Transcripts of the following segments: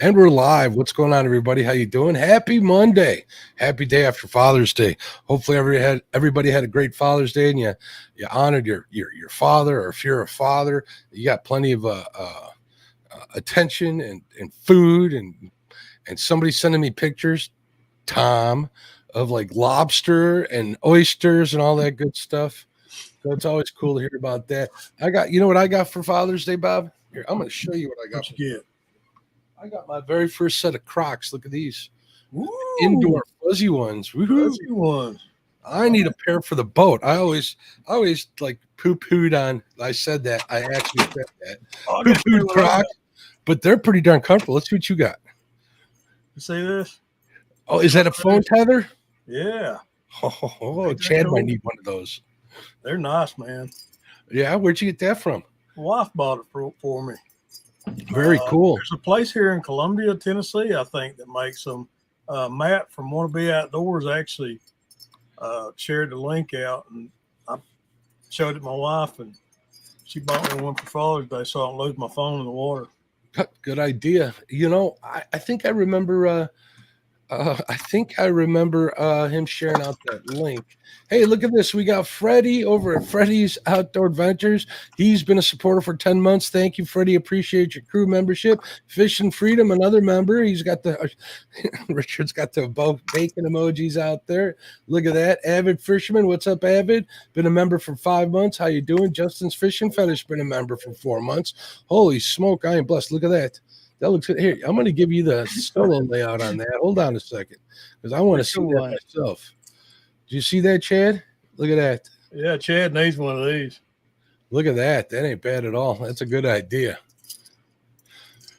And we're live. What's going on, everybody? How you doing? Happy Monday. Happy day after Father's Day. Hopefully everybody had a great Father's Day and you honored your father, or if you're a father, you got plenty of attention and food and somebody sending me pictures, Tom, of like lobster and oysters and all that good stuff. So it's always cool to hear about that. You know what I got for Father's Day, Bob? Here, I'm going to show you what I got. What you get? I got my very first set of Crocs. Look at these. Ooh, Indoor fuzzy ones. Woohoo. fuzzy ones. I need a pair for the boat. I always like poo-pooed on. I said that. I actually said that. Oh, Poo-pooed Crocs, but they're pretty darn comfortable. Let's see what you got. You see this? Oh, is that a phone tether? Yeah. Oh, Chad might need one of those. They're nice, man. Yeah, where'd you get that from? My wife bought it for me. Very cool. There's a place here in Columbia, Tennessee, I think, that makes them. Matt from Bobcat Outdoors actually shared the link out, and I showed it to my wife, and she bought me one for Father's Day so I don't lose my phone in the water. Good idea. You know, I think I remember him sharing out that link. Hey, look at this. We got Freddie over at Freddie's Outdoor Adventures. He's been a supporter for 10 months. Thank you, Freddie. Appreciate your crew membership. Fish and Freedom, another member. He's got the Richard's got the both bacon emojis out there. Look at that. Avid Fisherman. What's up, Avid? Been a member for 5 months. How you doing? Justin's Fishing Fetish been a member for 4 months. Holy smoke, I am blessed. Look at that. That looks good. Here, I'm going to give you the solo layout on that. Hold on a second, because I want to see that myself. Did you see that, Chad? Look at that. Yeah, Chad needs one of these. Look at that. That ain't bad at all. That's a good idea.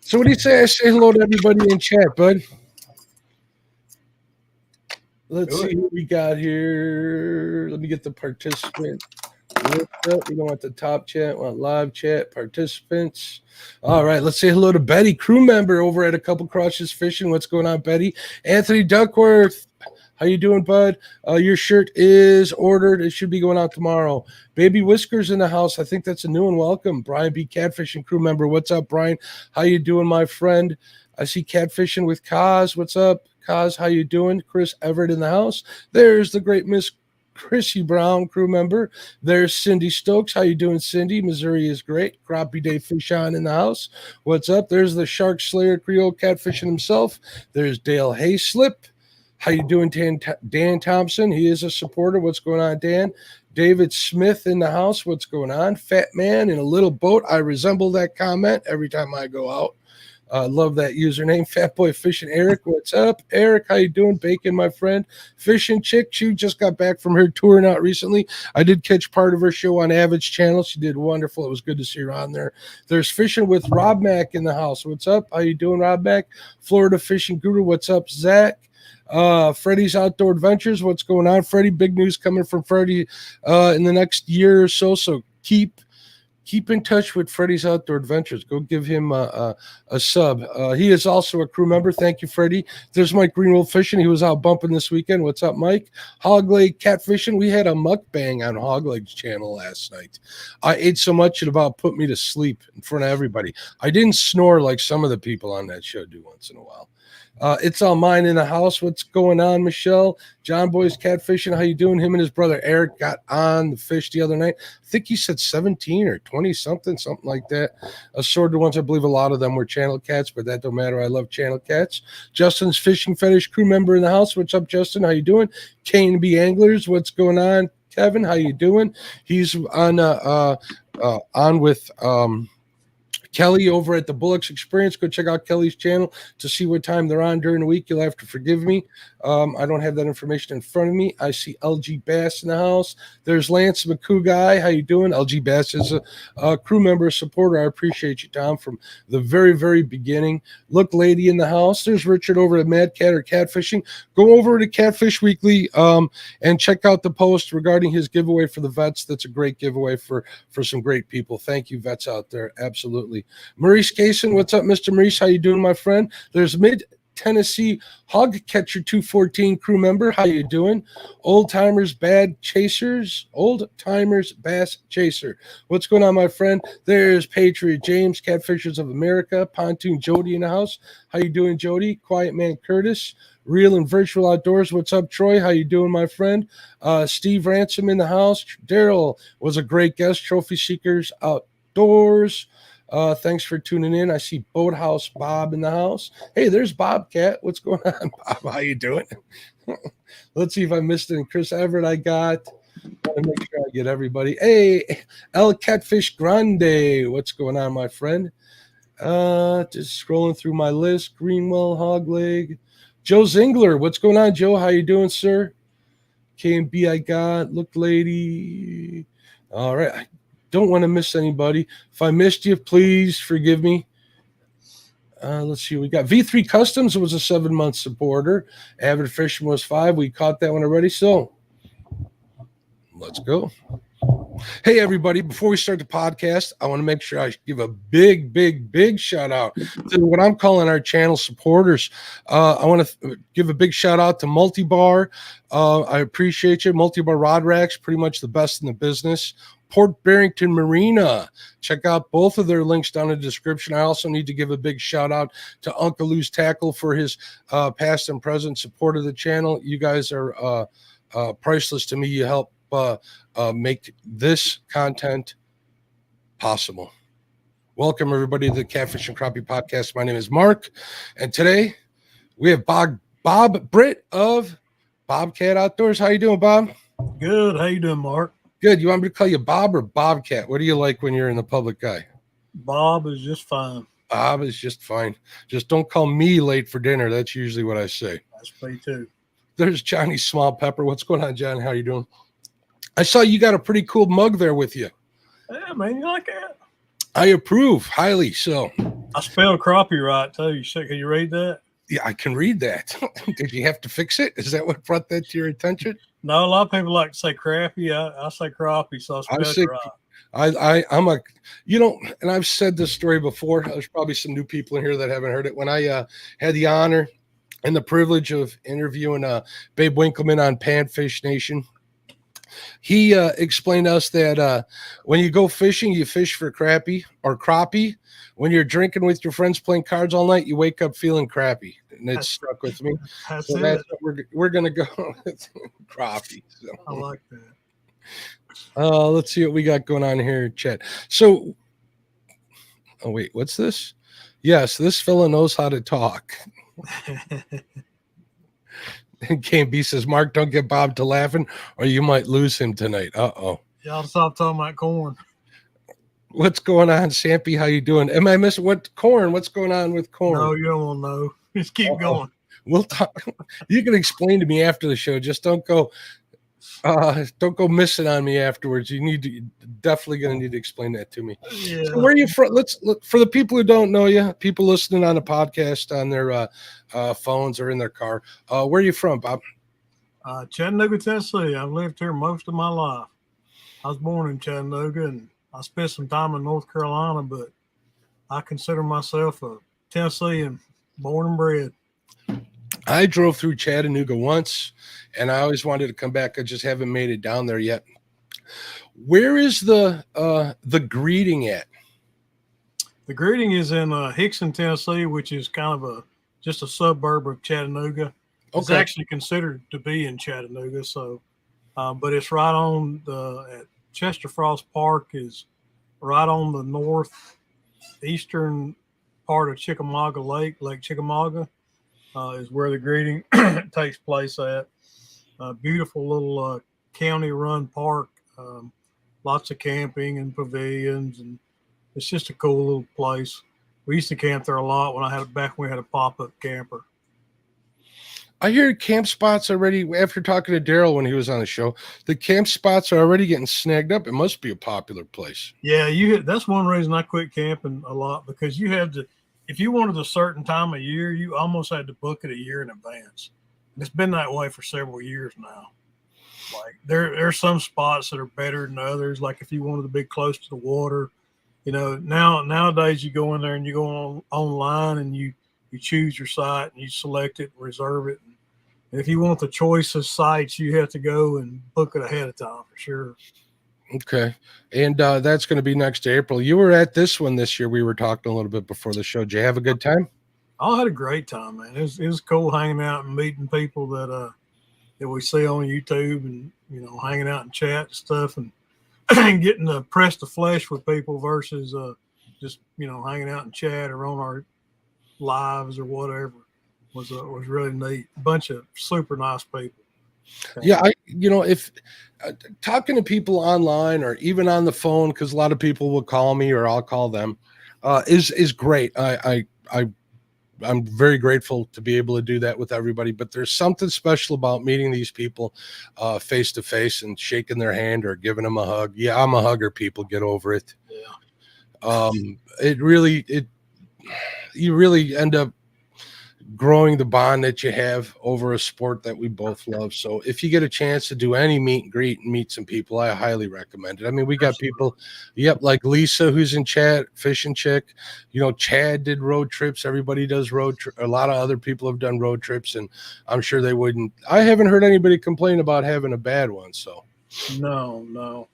So what do you say? I say hello to everybody in chat, bud. Let's see what we got here. Let me get the participant. We don't want the top chat, we want live chat participants. All right, let's say hello to Betty, crew member over at A Couple Crushes Fishing. What's going on, Betty? Anthony Duckworth, how you doing, bud? Your shirt is ordered. It should be going out tomorrow. Baby Whiskers in the house. I think that's a new one. Welcome. Brian B. Catfishing crew member. What's up, Brian? How you doing, my friend? I see Catfishing with Kaz. What's up, Kaz? How you doing? Chris Everett in the house. There's the great Miss Chrissy Brown, crew member. There's Cindy Stokes. How you doing, Cindy? Missouri is great. Crappie Day Fish on in the house. What's up? There's the Shark Slayer Creole Catfishing himself. There's Dale Hayslip. How you doing, Dan Thompson? He is a supporter. What's going on, Dan? David Smith in the house. What's going on? Fat man in a little boat. I resemble that comment every time I go out. Love that username. Fat Boy Fishing Eric. What's up, Eric? How you doing? Bacon, my friend. Fishing Chick. She just got back from her touring out recently. I did catch part of her show on Avid's channel. She did wonderful. It was good to see her on there. There's Fishing with Rob Mack in the house. What's up? How you doing, Rob Mack? Florida Fishing Guru. What's up, Zach? Freddie's Outdoor Adventures. What's going on, Freddie? Big news coming from Freddie in the next year or so. So keep in touch with Freddie's Outdoor Adventures. Go give him a sub. He is also a crew member. Thank you, Freddie. There's Mike Greenwald Fishing. He was out bumping this weekend. What's up, Mike? Hogleg Catfishing. We had a mukbang on Hogleg's channel last night. I ate so much it about put me to sleep in front of everybody. I didn't snore like some of the people on that show do once in a while. It's all mine in the house. What's going on, Michelle? John Boy's Catfishing. How you doing? Him and his brother Eric got on the fish the other night. I think he said 17 or 20 something like that. Assorted ones. I believe a lot of them were channel cats, but that don't matter. I love channel cats. Justin's Fishing Fetish crew member in the house. What's up, Justin? How you doing? Kane B Anglers. What's going on? Kevin, how you doing? He's on with Kelly over at the Bullocks Experience. Go check out Kelly's channel to see what time they're on during the week. You'll have to forgive me. I don't have that information in front of me. I see LG Bass in the house. There's Lance McCoo guy. How you doing? LG Bass is a crew member, supporter. I appreciate you, Tom, from the very, very beginning. Look, lady in the house. There's Richard over at Mad Cat or Catfishing. Go over to Catfish Weekly and check out the post regarding his giveaway for the vets. That's a great giveaway for some great people. Thank you, vets out there. Absolutely. Maurice Cason, what's up, Mr. Maurice? How you doing, my friend? There's Tennessee Hog Catcher 214 crew member. How you doing? Old Timers Bass Chaser. What's going on, my friend? There's Patriot James, Catfishers of America, Pontoon Jody in the house. How you doing, Jody? Quiet Man Curtis, Real and Virtual Outdoors. What's up, Troy? How you doing, my friend? Steve Ransom in the house. Daryl was a great guest. Trophy Seekers Outdoors. Thanks for tuning in. I see Boathouse Bob in the house. Hey, there's Bobcat. What's going on, Bob? How you doing? Let's see if I missed it. Chris Everett, I got. Want to make sure I get everybody. Hey, El Catfish Grande. What's going on, my friend? Just scrolling through my list. Greenwell, Hogleg. Joe Zingler. What's going on, Joe? How you doing, sir? K&B I got. Look Lady. All right. Don't want to miss anybody. If I missed you, please forgive me. Let's see. We got V3 Customs was a 7-month supporter. Avid Fishing was 5. We caught that one already. So let's go. Hey, everybody. Before we start the podcast, I want to make sure I give a big shout out to what I'm calling our channel supporters. I want to give a big shout out to Multibar. I appreciate you. Multibar Rod Racks, pretty much the best in the business. Port Barrington Marina. Check out both of their links down in the description. I also need to give a big shout out to Uncle Lou's Tackle for his past and present support of the channel. You guys are priceless to me. You help make this content possible. Welcome, everybody, to the Catfish and Crappie podcast. My name is Mark, and today we have Bob Britt of Bobcat Outdoors. How you doing, Bob? Good. How you doing, Mark? Good. You want me to call you Bob or Bobcat? What do you like when you're in the public eye? Bob is just fine. Bob is just fine. Just don't call me late for dinner. That's usually what I say. That's me too. There's Johnny Small Pepper. What's going on, John? How you doing? I saw you got a pretty cool mug there with you. Yeah, man, you like that? I approve highly. So I spelled crappie right too. Can you read that? Yeah, I can read that. Did you have to fix it? Is that what brought that to your attention? No, a lot of people like to say crappie. I say crappie, so I spelled it right. I'm a, and I've said this story before. There's probably some new people in here that haven't heard it. When I had the honor and the privilege of interviewing Babe Winkleman on Panfish Nation, he explained to us that when you go fishing, you fish for crappie or crappie. When you're drinking with your friends playing cards all night, you wake up feeling crappy. And it stuck with me. That's what we're going to go with crappie. So. I like that. Let's see what we got going on here, chat. So, oh, wait, what's this? Yes, this fella knows how to talk. And KB says, Mark, don't get Bob to laughing or you might lose him tonight. Uh-oh. Y'all stop talking about corn. What's going on, Sampy? How you doing? Am I missing what corn? What's going on with corn? No, you don't want to know. Just keep going. We'll talk. You can explain to me after the show. Just don't go missing on me afterwards. Definitely going to need to explain that to me. Yeah. So where are you from? Let's look for the people who don't know you, people listening on a podcast on their phones or in their car. Where are you from, Bob? Chattanooga, Tennessee. I've lived here most of my life. I was born in Chattanooga and I spent some time in North Carolina, but I consider myself a Tennessean, born and bred. I drove through Chattanooga once, and I always wanted to come back. I just haven't made it down there yet. Where is the greeting at? The greeting is in Hickson, Tennessee, which is kind of just a suburb of Chattanooga. Okay. It's actually considered to be in Chattanooga, so but it's right on at Chester Frost Park is right on the northeastern part of Chickamauga Lake Chickamauga is where the greeting takes place at. Beautiful little county-run park, lots of camping and pavilions, and it's just a cool little place. We used to camp there a lot when we had a pop-up camper. I hear camp spots already, after talking to Daryl when he was on the show, the camp spots are already getting snagged up. It must be a popular place. Yeah, that's one reason I quit camping a lot, because you had to, if you wanted a certain time of year, you almost had to book it a year in advance. And it's been that way for several years now. Like there are some spots that are better than others. Like if you wanted to be close to the water, nowadays you go in there and you go online and you you choose your site and you select it and reserve it. And if you want the choice of sites, you have to go and book it ahead of time for sure. Okay. And that's going to be next April. You were at this one this year. We were talking a little bit before the show. Did you have a good time? I had a great time, man. It was cool hanging out and meeting people that we see on YouTube, and hanging out and chat and stuff, and getting to press the flesh with people versus just hanging out and chat or on our lives or whatever was really neat. A bunch of super nice people. Yeah, if talking to people online or even on the phone, because a lot of people will call me or I'll call them, is great. I'm very grateful to be able to do that with everybody, but there's something special about meeting these people face to face and shaking their hand or giving them a hug. Yeah, I'm a hugger. People, get over it. Yeah. You really end up growing the bond that you have over a sport that we both love. So if you get a chance to do any meet and greet and meet some people, I highly recommend it. I mean, we got people, like Lisa, who's in chat, fishing chick, Chad did road trips. Everybody does a lot of other people have done road trips, and I'm sure they wouldn't. I haven't heard anybody complain about having a bad one. So no.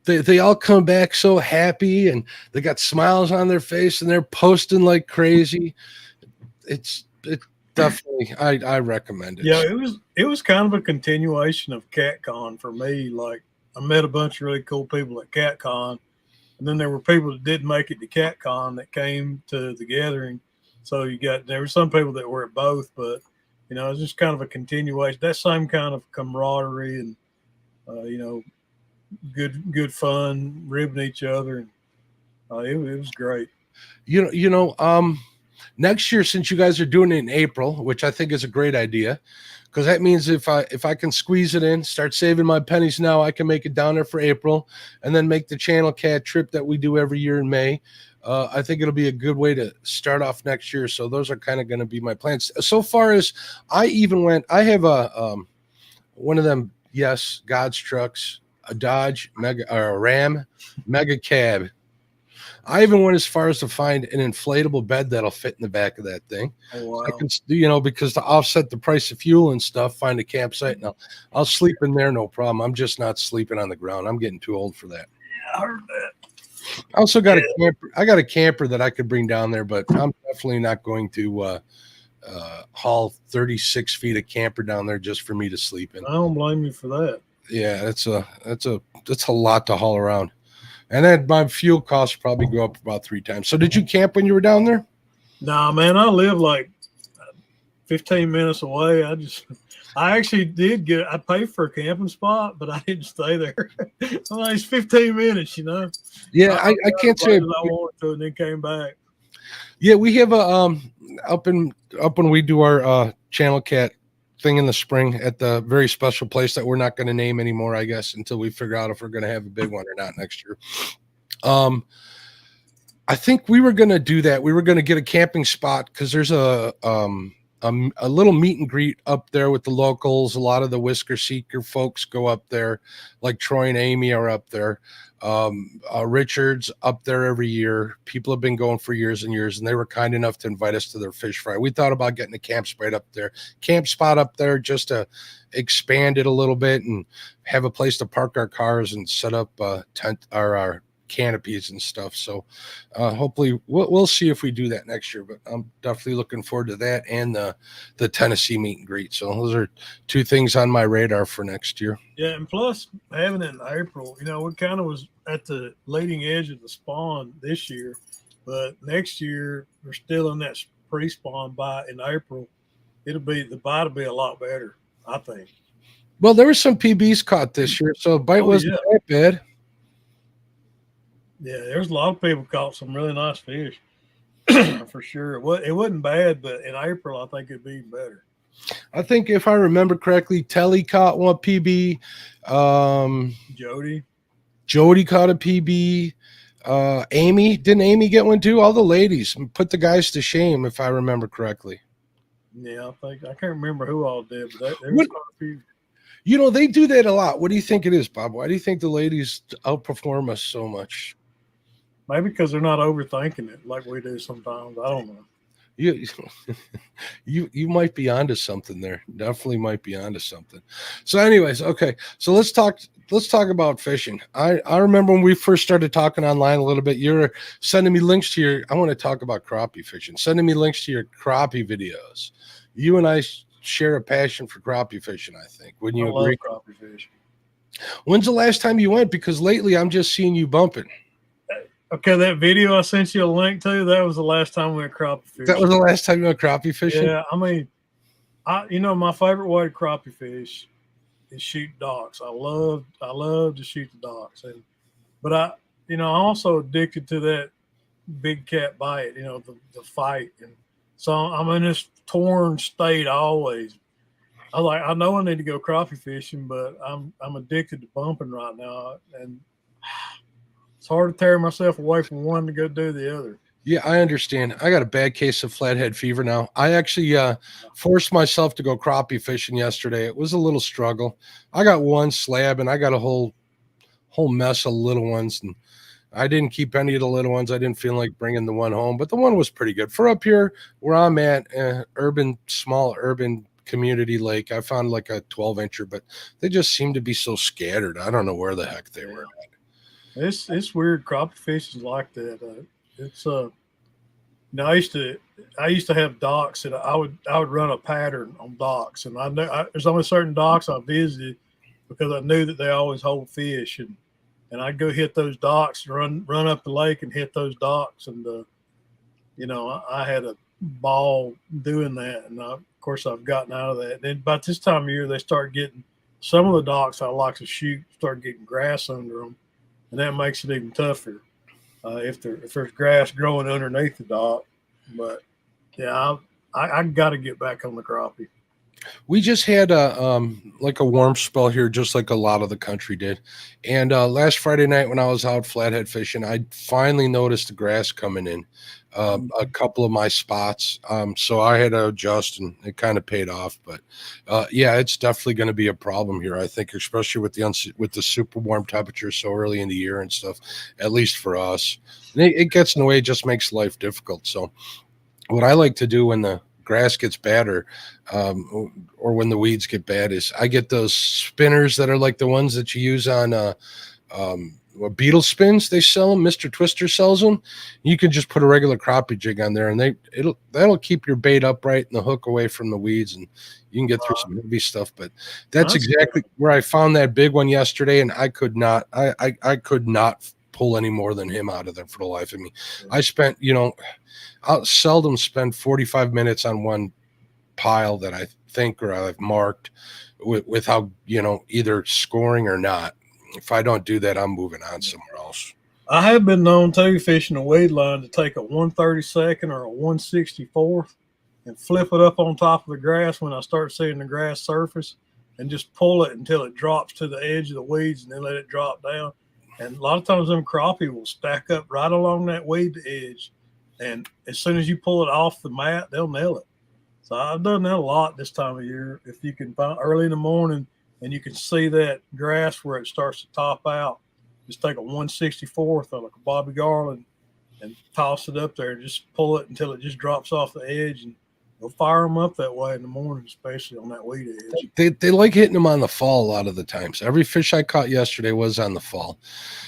They all come back so happy, and they got smiles on their face, and they're posting like crazy. It definitely, I recommend it. Yeah, it was kind of a continuation of CatCon for me. Like, I met a bunch of really cool people at CatCon, and then there were people that didn't make it to CatCon that came to the gathering. So there were some people that were at both, but it was just kind of a continuation. That same kind of camaraderie and good fun, ribbing each other, and it was great. Next year, since you guys are doing it in April, which I think is a great idea, because that means if I can squeeze it in, start saving my pennies now, I can make it down there for April, and then make the Channel Cat trip that we do every year in May. I think it'll be a good way to start off next year. So those are kind of going to be my plans. So far as I have one of them, yes, God's trucks, a Dodge Mega or a Ram Mega Cab. I even went as far as to find an inflatable bed that'll fit in the back of that thing. Oh, wow. I can, because to offset the price of fuel and stuff, find a campsite, and I'll sleep in there, no problem. I'm just not sleeping on the ground. I'm getting too old for that. Yeah, I heard that. I also got a camper. I got a camper that I could bring down there, but I'm definitely not going to haul 36 feet of camper down there just for me to sleep in. I don't blame you for that. Yeah, that's a lot to haul around. And then my fuel costs probably go up about 3 times. So did you camp when you were down there? Nah, man, I live like 15 minutes away. I actually I paid for a camping spot, but I didn't stay there. So it's 15 minutes, Yeah, I can't say I wanted to, and then came back. Yeah, we have a up when we do our Channel Cat thing in the spring at the very special place that we're not going to name anymore, I guess, until we figure out if we're going to have a big one or not next year. I think we were going to do that. We were going to get a camping spot because there's a little meet and greet up there with the locals. A lot of the Whisker Seeker folks go up there, like Troy and Amy are up there. Richard's up there every year. People have been going for years and years, and they were kind enough to invite us to their fish fry. We thought about getting a camp spot up there just to expand it a little bit and have a place to park our cars and set up tent or our canopies and stuff. So hopefully we'll see if we do that next year, but I'm definitely looking forward to that and the Tennessee meet and greet. So those are 2 things on my radar for next year. Yeah, and plus having it in April, we kind of was at the leading edge of the spawn this year, but next year we're still in that pre-spawn bite in April. The bite will be a lot better, I think. Well, there were some PBs caught this year, so bite wasn't that bad. Yeah, there's a lot of people caught some really nice fish for sure. It wasn't bad, but in April, I think it'd be better. I think if I remember correctly, Telly caught one PB. Jody caught a PB. Didn't Amy get one too? All the ladies put the guys to shame, if I remember correctly. Yeah, I can't remember who all did, but there was quite a few. They do that a lot. What do you think it is, Bob? Why do you think the ladies outperform us so much? Maybe because they're not overthinking it like we do sometimes. I don't know. You you might be onto something there. Definitely might be onto something. So, anyways, okay. So let's talk about fishing. I remember when we first started talking online a little bit, you're sending me links to your, I want to talk about crappie fishing, sending me links to your crappie videos. You and I share a passion for crappie fishing, I think. Wouldn't I you love agree? crappie fishing. When's the last time you went? Because lately I'm just seeing you bumping. Okay, that video I sent you a link to, that was the last time we went crappie fishing. That was the last time you went crappie fishing? Yeah, I mean, my favorite way to crappie fish is shoot docks. I love to shoot the docks, but I'm also addicted to that big cat bite. The fight, and so I'm in this torn state always. I know I need to go crappie fishing, but I'm addicted to bumping right now, and it's hard to tear myself away from one to go do the other. Yeah, I understand. I got a bad case of flathead fever now. I actually forced myself to go crappie fishing yesterday. It was a little struggle. I got one slab and I got a whole mess of little ones, and I didn't keep any of the little ones. I didn't feel like bringing the one home, but the one was pretty good. For up here where I'm at, small urban community lake, I found like a 12-incher, but they just seem to be so scattered. I don't know where the heck they were at. It's weird. Crappie fishing is like that. It's I used to have docks that I would run a pattern on docks, and I know there's only certain docks I visited because I knew that they always hold fish, and I'd go hit those docks and run up the lake and hit those docks, and I had a ball doing that, and of course I've gotten out of that. And then about this time of year, they start getting some of the docks I like to shoot start getting grass under them, and that makes it even tougher. If there's grass growing underneath the dock. But yeah, I got to get back on the crappie. We just had a like a warm spell here, just like a lot of the country did. And last Friday night when I was out flathead fishing, I finally noticed the grass coming in a couple of my spots. So I had to adjust, and it kind of paid off. But yeah, it's definitely going to be a problem here, I think, especially with the super warm temperatures so early in the year and stuff. At least for us, and it gets in the way. It just makes life difficult. So what I like to do when the grass gets bad, or when the weeds get bad, is I get those spinners that are like the ones that you use on beetle spins. They sell them. Mr. Twister sells them. You can just put a regular crappie jig on there, and that'll keep your bait upright and the hook away from the weeds, and you can get through some heavy stuff. But that's exactly where I found that big one yesterday, and I could not pull any more than him out of there for the life of me. I spent, I'll seldom spend 45 minutes on one pile that I think or I've marked with how, either scoring or not. If I don't do that, I'm moving on somewhere else. I have been known to fishing a weed line to take a 132nd or a 164th and flip it up on top of the grass when I start seeing the grass surface, and just pull it until it drops to the edge of the weeds, and then let it drop down. And a lot of times them crappie will stack up right along that weed edge. And as soon as you pull it off the mat, they'll nail it. So I've done that a lot this time of year. If you can find early in the morning and you can see that grass where it starts to top out, just take a 164th or like a Bobby Garland and toss it up there and just pull it until it just drops off the edge, and you'll fire them up that way in the morning, especially on that weed edge. They like hitting them on the fall a lot of the times. Every fish I caught yesterday was on the fall.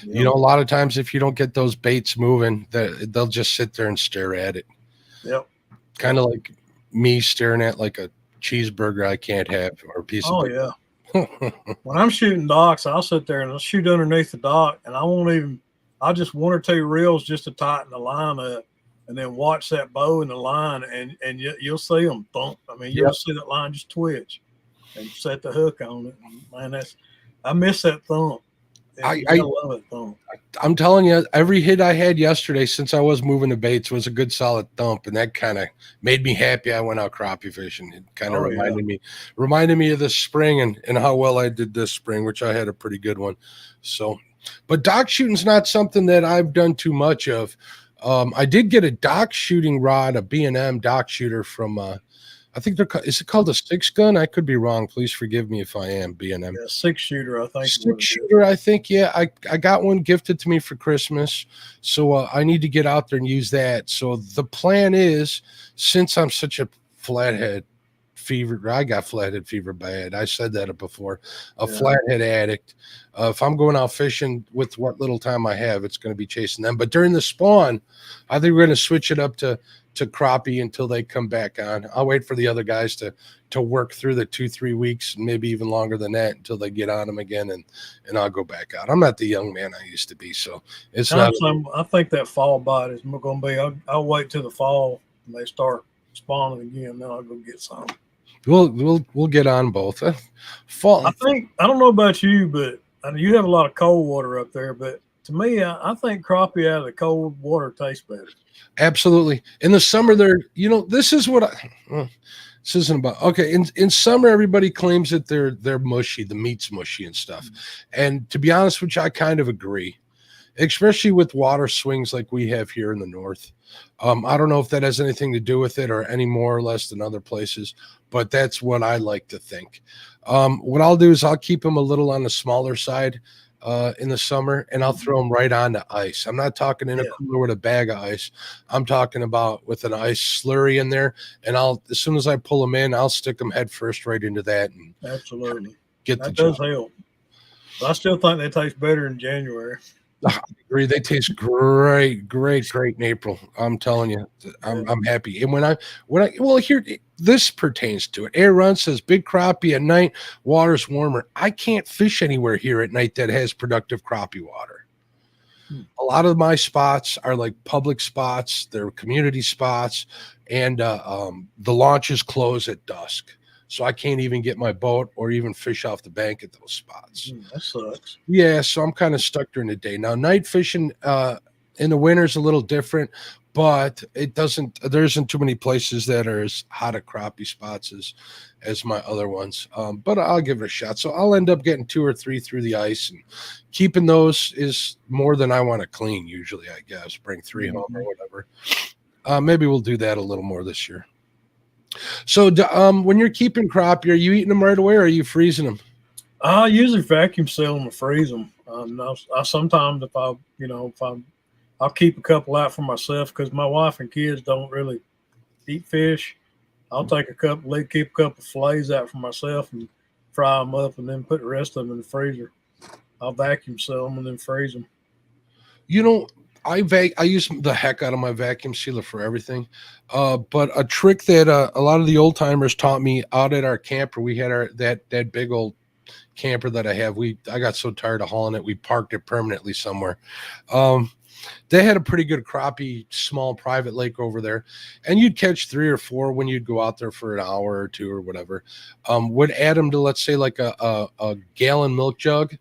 Yep. A lot of times if you don't get those baits moving, they'll just sit there and stare at it. Yep. Kind of like me staring at like a cheeseburger I can't have, or a piece of yeah. When I'm shooting docks, I'll sit there and I'll shoot underneath the dock, and I'll just one or two reels just to tighten the line up, and then watch that bow in the line, and you'll see them thump. I mean, you'll see that line just twitch and set the hook on it. And man, I miss that thump. I love it thump. I'm telling you, every hit I had yesterday since I was moving the baits was a good solid thump, and that kind of made me happy. I went out crappie fishing. It kind of reminded me of the spring and how well I did this spring, which I had a pretty good one. So, but dock shooting's not something that I've done too much of. I did get a dock shooting rod, a B&M dock shooter from I I think is it called a 6-gun? I could be wrong. Please forgive me if I am, B&M. Yeah, 6-shooter, I think. 6-shooter, I think. Yeah, I got one gifted to me for Christmas, so I need to get out there and use that. So the plan is, since I'm such a flathead fever, I got flathead fever bad. I said that before. Flathead addict. If I'm going out fishing with what little time I have, it's going to be chasing them. But during the spawn, I think we're going to switch it up to crappie until they come back on. I'll wait for the other guys to work through the 2-3 weeks, maybe even longer than that, until they get on them again, and I'll go back out. I'm not the young man I used to be, so it's not. I think that fall bite is going to be. I'll wait till the fall and they start spawning again. Then I'll go get some. We'll get on both. Fall. I don't know about you, but you have a lot of cold water up there. But to me, I think crappie out of the cold water tastes better. Absolutely. In the summer, this is what this isn't about. Okay. In summer, everybody claims that they're mushy, the meat's mushy and stuff. Mm-hmm. And to be honest with you, I kind of agree, especially with water swings like we have here in the north. I don't know if that has anything to do with it or any more or less than other places, but that's what I like to think. What I'll do is I'll keep them a little on the smaller side in the summer, and I'll throw them right on the ice. I'm not talking in a cooler with a bag of ice. I'm talking about with an ice slurry in there, and as soon as I pull them in, I'll stick them head first right into that. And absolutely get that does help. But I still think they taste better in January. I agree. They taste great in April. I'm telling you, I'm happy. And when I here, this pertains to it. Air Run says big crappie at night, water's warmer. I can't fish anywhere here at night that has productive crappie water. A lot of my spots are like public spots, they're community spots, and the launches close at dusk. So I can't even get my boat or even fish off the bank at those spots. That sucks. Yeah, so I'm kind of stuck during the day. Now, night fishing in the winter is a little different, but there isn't too many places that are as hot at crappie spots as my other ones. But I'll give it a shot. So I'll end up getting 2 or 3 through the ice, and keeping those is more than I want to clean usually, I guess. Bring 3 home or whatever. Maybe we'll do that a little more this year. So when you're keeping crappie, are you eating them right away or are you freezing them? I usually vacuum seal them or freeze them. I sometimes I'll keep a couple out for myself because my wife and kids don't really eat fish. I'll take keep a couple fillets out for myself and fry them up, and then put the rest of them in the freezer. I'll vacuum seal them and then freeze them. I use the heck out of my vacuum sealer for everything. But a trick that a lot of the old timers taught me out at our camper, we had that big old camper that I have. I got so tired of hauling it, we parked it permanently somewhere. They had a pretty good crappie, small private lake over there, and you'd catch 3 or 4 when you'd go out there for an hour or 2 or whatever. Would add them to, let's say, like a gallon milk jug,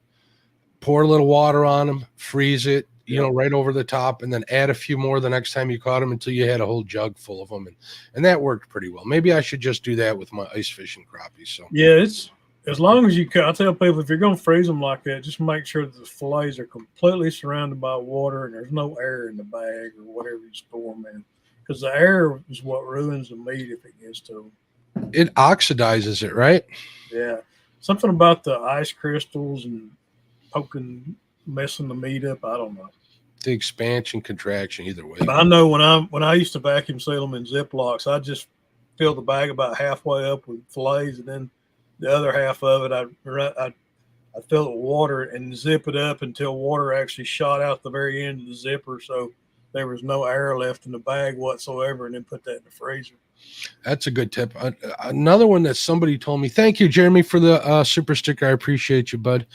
pour a little water on them, freeze it, right over the top, and then add a few more the next time you caught them until you had a whole jug full of them. And that worked pretty well. Maybe I should just do that with my ice fishing crappie. So yeah, it's as long as you can. I tell people, if you're going to freeze them like that, just make sure that the fillets are completely surrounded by water and there's no air in the bag or whatever you store them in, because the air is what ruins the meat if it gets to them. It oxidizes it, right? Yeah, something about the ice crystals and messing the meat up. I don't know. The expansion, contraction, either way. But I know when I used to vacuum seal them in Ziplocs, I just fill the bag about halfway up with fillets, and then the other half of it, I'd fill it with water and zip it up until water actually shot out the very end of the zipper, so there was no air left in the bag whatsoever, and then put that in the freezer. That's a good tip. Another one that somebody told me. Thank you, Jeremy, for the super sticker. I appreciate you, bud.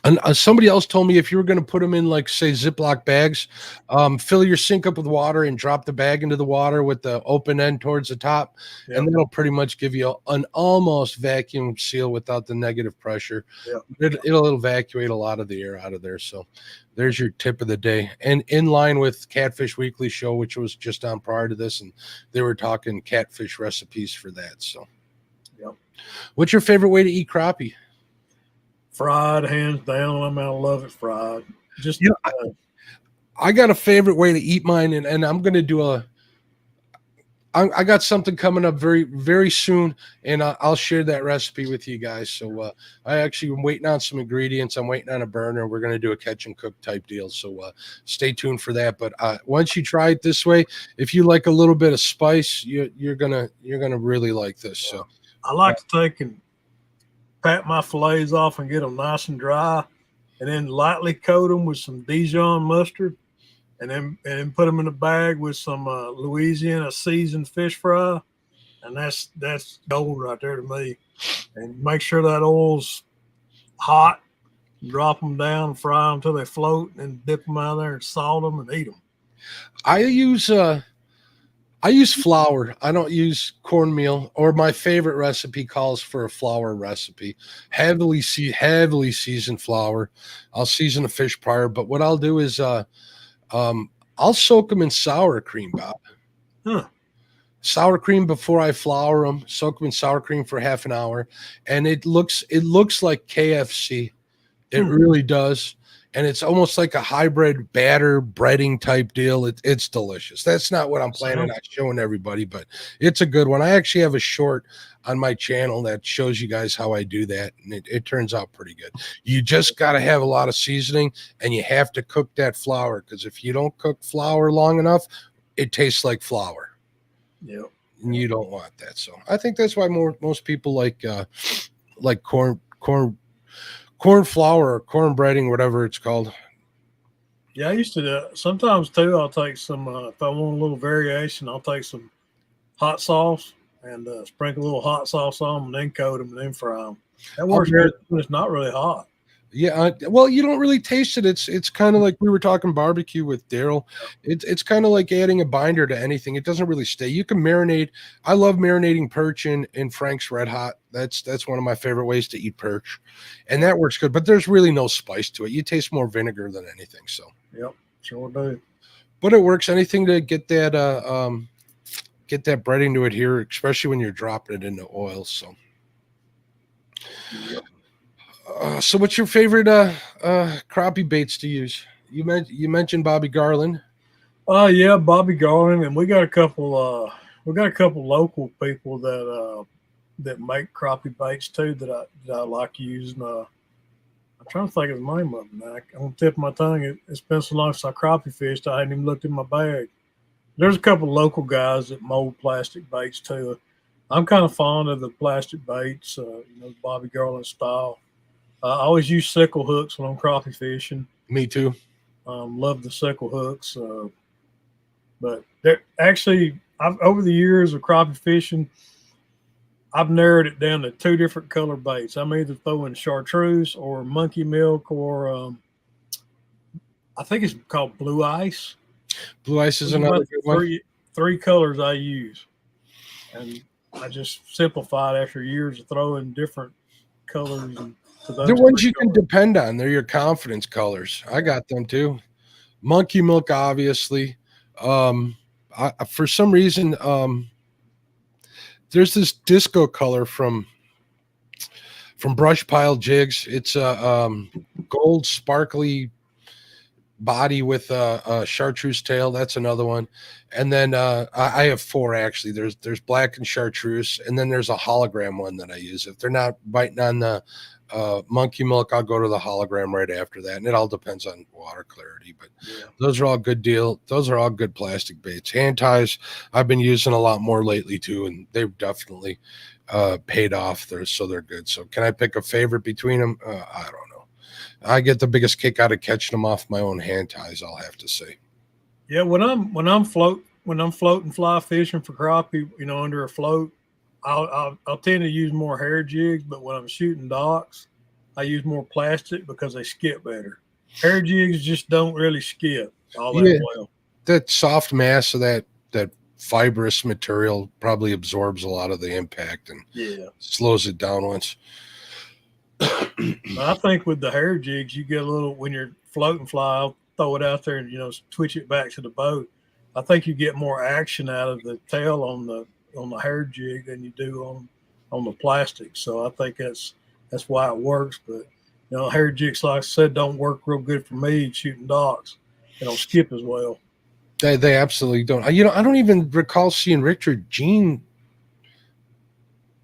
And somebody else told me if you were going to put them in, like, say, Ziploc bags, fill your sink up with water and drop the bag into the water with the open end towards the top. Yep. And that'll pretty much give you an almost vacuum seal without the negative pressure. Yep. It'll evacuate a lot of the air out of there. So there's your tip of the day. And in line with Catfish Weekly Show, which was just on prior to this, and they were talking catfish recipes for that. So yep. What's your favorite way to eat crappie? Fried, hands down. I love it fried. Just I got a favorite way to eat mine, and I'm going to do I got something coming up very, very soon, and I'll share that recipe with you guys. So I actually am waiting on some ingredients. I'm waiting on a burner. We're going to do a catch and cook type deal. So stay tuned for that. But once you try it this way, if you like a little bit of spice, you're gonna really like this. So I like to take and pat my fillets off and get them nice and dry, and then lightly coat them with some Dijon mustard, and then put them in a bag with some Louisiana seasoned fish fry, and that's gold right there to me. And make sure that oil's hot. Drop them down, fry them until they float, and dip them out there and salt them and eat them. I use flour. I don't use cornmeal. Or my favorite recipe calls for a flour recipe, heavily seasoned flour. I'll season the fish prior, but what I'll do is I'll soak them in sour cream, Bob. Huh. Sour cream before I flour them. Soak them in sour cream for half an hour, and it looks like KFC. It really does. And it's almost like a hybrid batter breading type deal. It's delicious. That's not what I'm planning on showing everybody, but it's a good one. I actually have a short on my channel that shows you guys how I do that, and it turns out pretty good. You just got to have a lot of seasoning, and you have to cook that flour, because if you don't cook flour long enough, it tastes like flour. Yeah, and you don't want that. So I think that's why most people like corn flour or corn breading, whatever it's called. Yeah, I used to do sometimes too. I'll take some if I want a little variation. I'll take some hot sauce and sprinkle a little hot sauce on them, and then coat them and then fry them. That works good when it's not really hot. Yeah, well, you don't really taste it. It's kind of like we were talking barbecue with Daryl. It's kind of like adding a binder to anything. It doesn't really stay. You can marinate. I love marinating perch in Frank's Red Hot. That's one of my favorite ways to eat perch, and that works good. But there's really no spice to it. You taste more vinegar than anything. So yep, sure do. But it works. Anything to get that breading to adhere, especially when you're dropping it into oil. So. Yep. So what's your favorite crappie baits to use? You mentioned Bobby Garland. Yeah, Bobby Garland, and we got a couple local people that make crappie baits too that I like using. I'm trying to think of the name of them now. On the tip of my tongue, it's been so long since I crappie fished, I hadn't even looked in my bag. There's a couple local guys that mold plastic baits too. I'm kind of fond of the plastic baits, Bobby Garland style. I always use sickle hooks when I'm crappie fishing. Me too. Love the sickle hooks. But actually, over the years of crappie fishing, I've narrowed it down to two different color baits. I'm either throwing chartreuse or monkey milk, or I think it's called blue ice. Blue ice is another good one. Three colors I use. And I just simplified after years of throwing different colors. And they're ones you can depend on. They're your confidence colors. I got them too. Monkey milk, obviously. For some reason, there's this disco color from Brush Pile Jigs. It's a gold sparkly body with a chartreuse tail. That's another one. And then I have four actually. There's black and chartreuse, and then there's a hologram one that I use. If they're not biting on the monkey milk, I'll go to the hologram right after that, and it all depends on water clarity. But those are all good deal. Those are all good plastic baits. Hand ties I've been using a lot more lately too, and they've definitely paid off. They're good. So can I pick a favorite between them? I don't know. I get the biggest kick out of catching them off my own hand ties, I'll have to say. Yeah, when I'm floating fly fishing for crappie, under a float, I'll tend to use more hair jigs, but when I'm shooting docks, I use more plastic because they skip better. Hair jigs just don't really skip all that well. That soft mass of that fibrous material probably absorbs a lot of the impact and slows it down once. I think with the hair jigs, you get a little, when you're floating fly, I'll throw it out there and twitch it back to the boat. I think you get more action out of the tail on the hair jig than you do on the plastic. So I think that's why it works. But hair jigs, like I said, don't work real good for me shooting docks. They don't skip as well. They absolutely don't. You know, I don't even recall seeing Richard Gene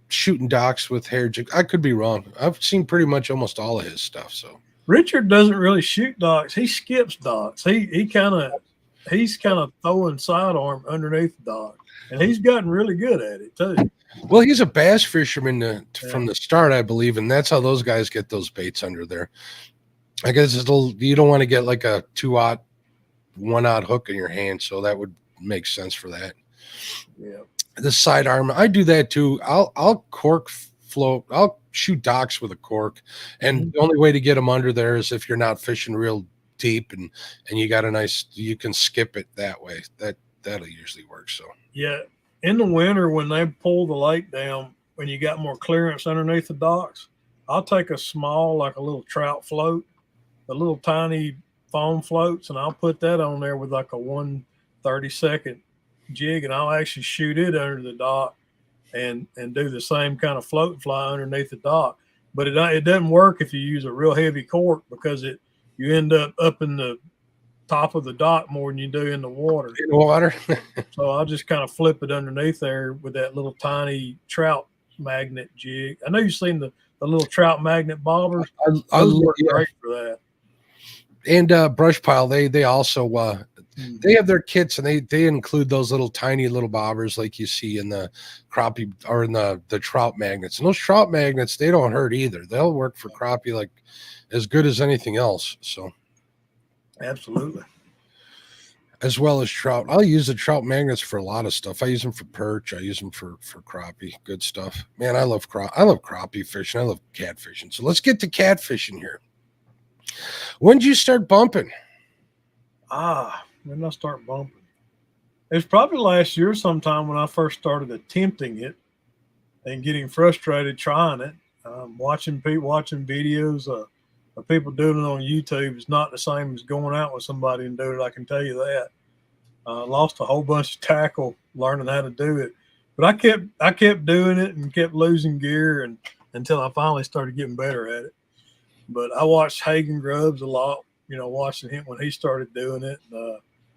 shooting docks with hair jig. I could be wrong. I've seen pretty much almost all of his stuff. So Richard doesn't really shoot docks. He skips docks. He's kind of throwing sidearm underneath the dock, and he's gotten really good at it too. well, he's a bass fisherman from Yeah. the start, I believe, and that's how those guys get those baits under there. I guess you don't want to get like a 2-aught, 1-aught hook in your hand, so that would make sense for that. Yeah. The sidearm, I do that too. I'll cork float. I'll shoot docks with a cork, and the only way to get them under there is if you're not fishing real deep and you got a nice, you can skip it that way. That'll usually work. So Yeah. In the winter, when they pull the lake down, when you got more clearance underneath the docks, I'll take a small, like a little trout float, the little tiny foam floats, and I'll put that on there with like a 1/32 jig, and I'll actually shoot it under the dock and do the same kind of float and fly underneath the dock. But it doesn't work if you use a real heavy cork, because you end up in the top of the dock more than you do in the water. in the water. So I'll just kind of flip it underneath there with that little tiny trout magnet jig. I know you've seen the little trout magnet bobbers. Those work great for that. And Brush Pile, they also they have their kits, and they include those little tiny little bobbers like you see in the crappie or in the trout magnets. And those trout magnets, they don't hurt either. They'll work for crappie like as good as anything else. So absolutely. As well as trout. I'll use the trout magnets for a lot of stuff. I use them for perch. I use them for crappie. Good stuff. Man, I love crappie fishing. I love catfishing. So let's get to catfishing here. When did you start bumping? When did I start bumping? It was probably last year sometime when I first started attempting it and getting frustrated trying it. Watching videos of people doing it on YouTube is not the same as going out with somebody and doing it. I can tell you that. Lost a whole bunch of tackle learning how to do it, but I kept doing it and kept losing gear until I finally started getting better at it. But I watched Hagen Grubbs a lot, watching him when he started doing it.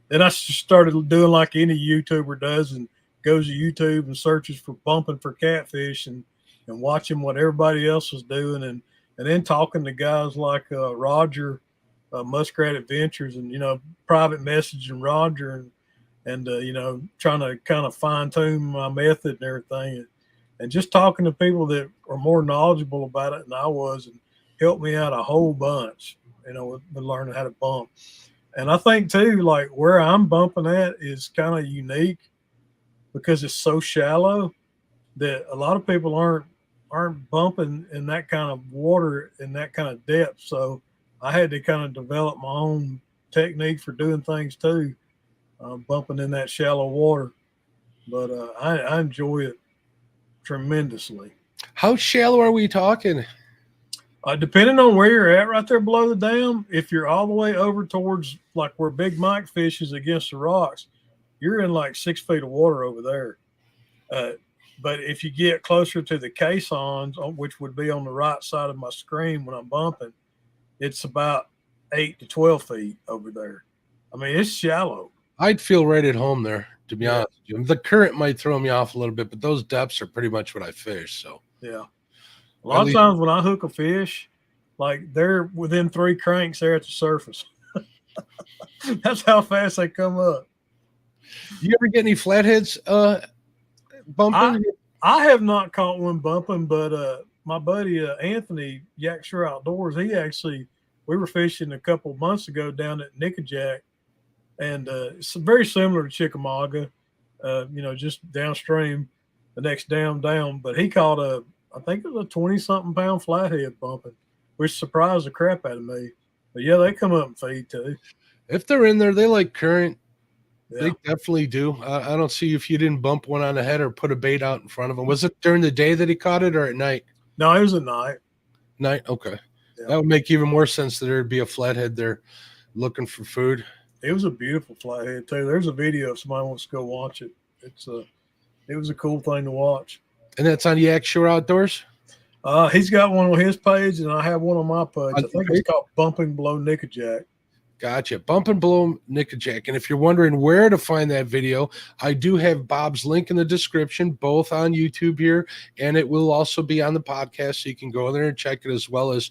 Then I started doing like any YouTuber does and goes to YouTube and searches for bumping for catfish and watching what everybody else was doing and then talking to guys like Roger, Muskrat Adventures, and private messaging Roger and trying to kind of fine tune my method and everything, and just talking to people that are more knowledgeable about it than I was, and helped me out a whole bunch, with learning how to bump. And I think too, like where I'm bumping at is kind of unique because it's so shallow that a lot of people aren't bumping in that kind of water in that kind of depth. So I had to kind of develop my own technique for doing things too, bumping in that shallow water. But I enjoy it tremendously. How shallow are we talking? Depending on where you're at right there below the dam, if you're all the way over towards like where Big Mike fishes against the rocks, you're in like 6 feet of water over there. But if you get closer to the caissons, which would be on the right side of my screen when I'm bumping, it's about 8 to 12 feet over there. I mean, it's shallow. I'd feel right at home there, to be honest with you. The current might throw me off a little bit, but those depths are pretty much what I fish. So yeah. A lot of times when I hook a fish, like they're within 3 cranks there at the surface. That's how fast they come up. You ever get any flatheads bumping? I have not caught one bumping, but my buddy Anthony, Yakshire Outdoors, we were fishing a couple of months ago down at Nickajack, and it's very similar to Chickamauga, just downstream, the next dam down. But he caught I think it was a 20-something pound flathead bumping, which surprised the crap out of me. But yeah, they come up and feed too. If they're in there, they like current. Yeah. They definitely do. I don't see if you didn't bump one on the head or put a bait out in front of him. Was it during the day that he caught it or at night? No, it was at night. Night? Okay. Yeah. That would make even more sense that there'd be a flathead there looking for food. It was a beautiful flathead too. There's a video if somebody wants to go watch it. It was a cool thing to watch. And that's on Yakshire Outdoors? He's got one on his page, and I have one on my page. I think it's called Bumping Below Nickajack. Gotcha. Bump and Blow Nickajack. And if you're wondering where to find that video, I do have Bob's link in the description, both on YouTube here, and it will also be on the podcast. So you can go there and check it, as well as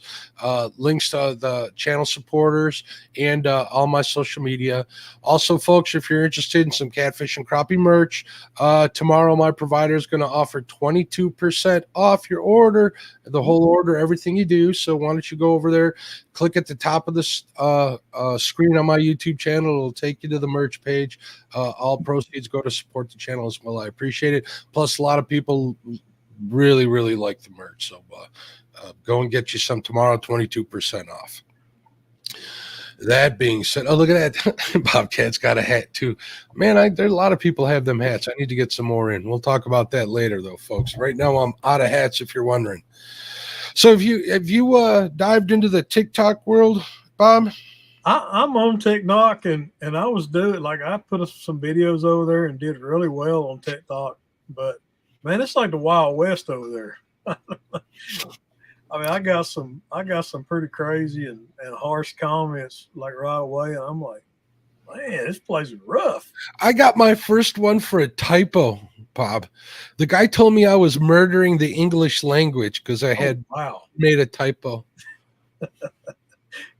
links to the channel supporters and all my social media. Also, folks, if you're interested in some Catfish and Crappie merch, tomorrow my provider is going to offer 22% off your order, the whole order, everything you do. So why don't you go over there, click at the top of this screen on my YouTube channel. It'll take you to the merch page. All proceeds go to support the channel as well. I appreciate it. Plus, a lot of people really, really like the merch. So go and get you some tomorrow, 22% off. That being said, oh, look at that. Bobcat's got a hat too. Man, there's a lot of people have them hats. I need to get some more in. We'll talk about that later, though, folks. Right now, I'm out of hats, if you're wondering. So have you dived into the TikTok world, Bob? I'm on TikTok, and I was doing, like, I put some videos over there and did really well on TikTok. But man, it's like the Wild West over there. I mean, I got some pretty crazy and harsh comments like right away, and I'm like, man, this place is rough. I got my first one for a typo, Bob. The guy told me I was murdering the English language because I had made a typo.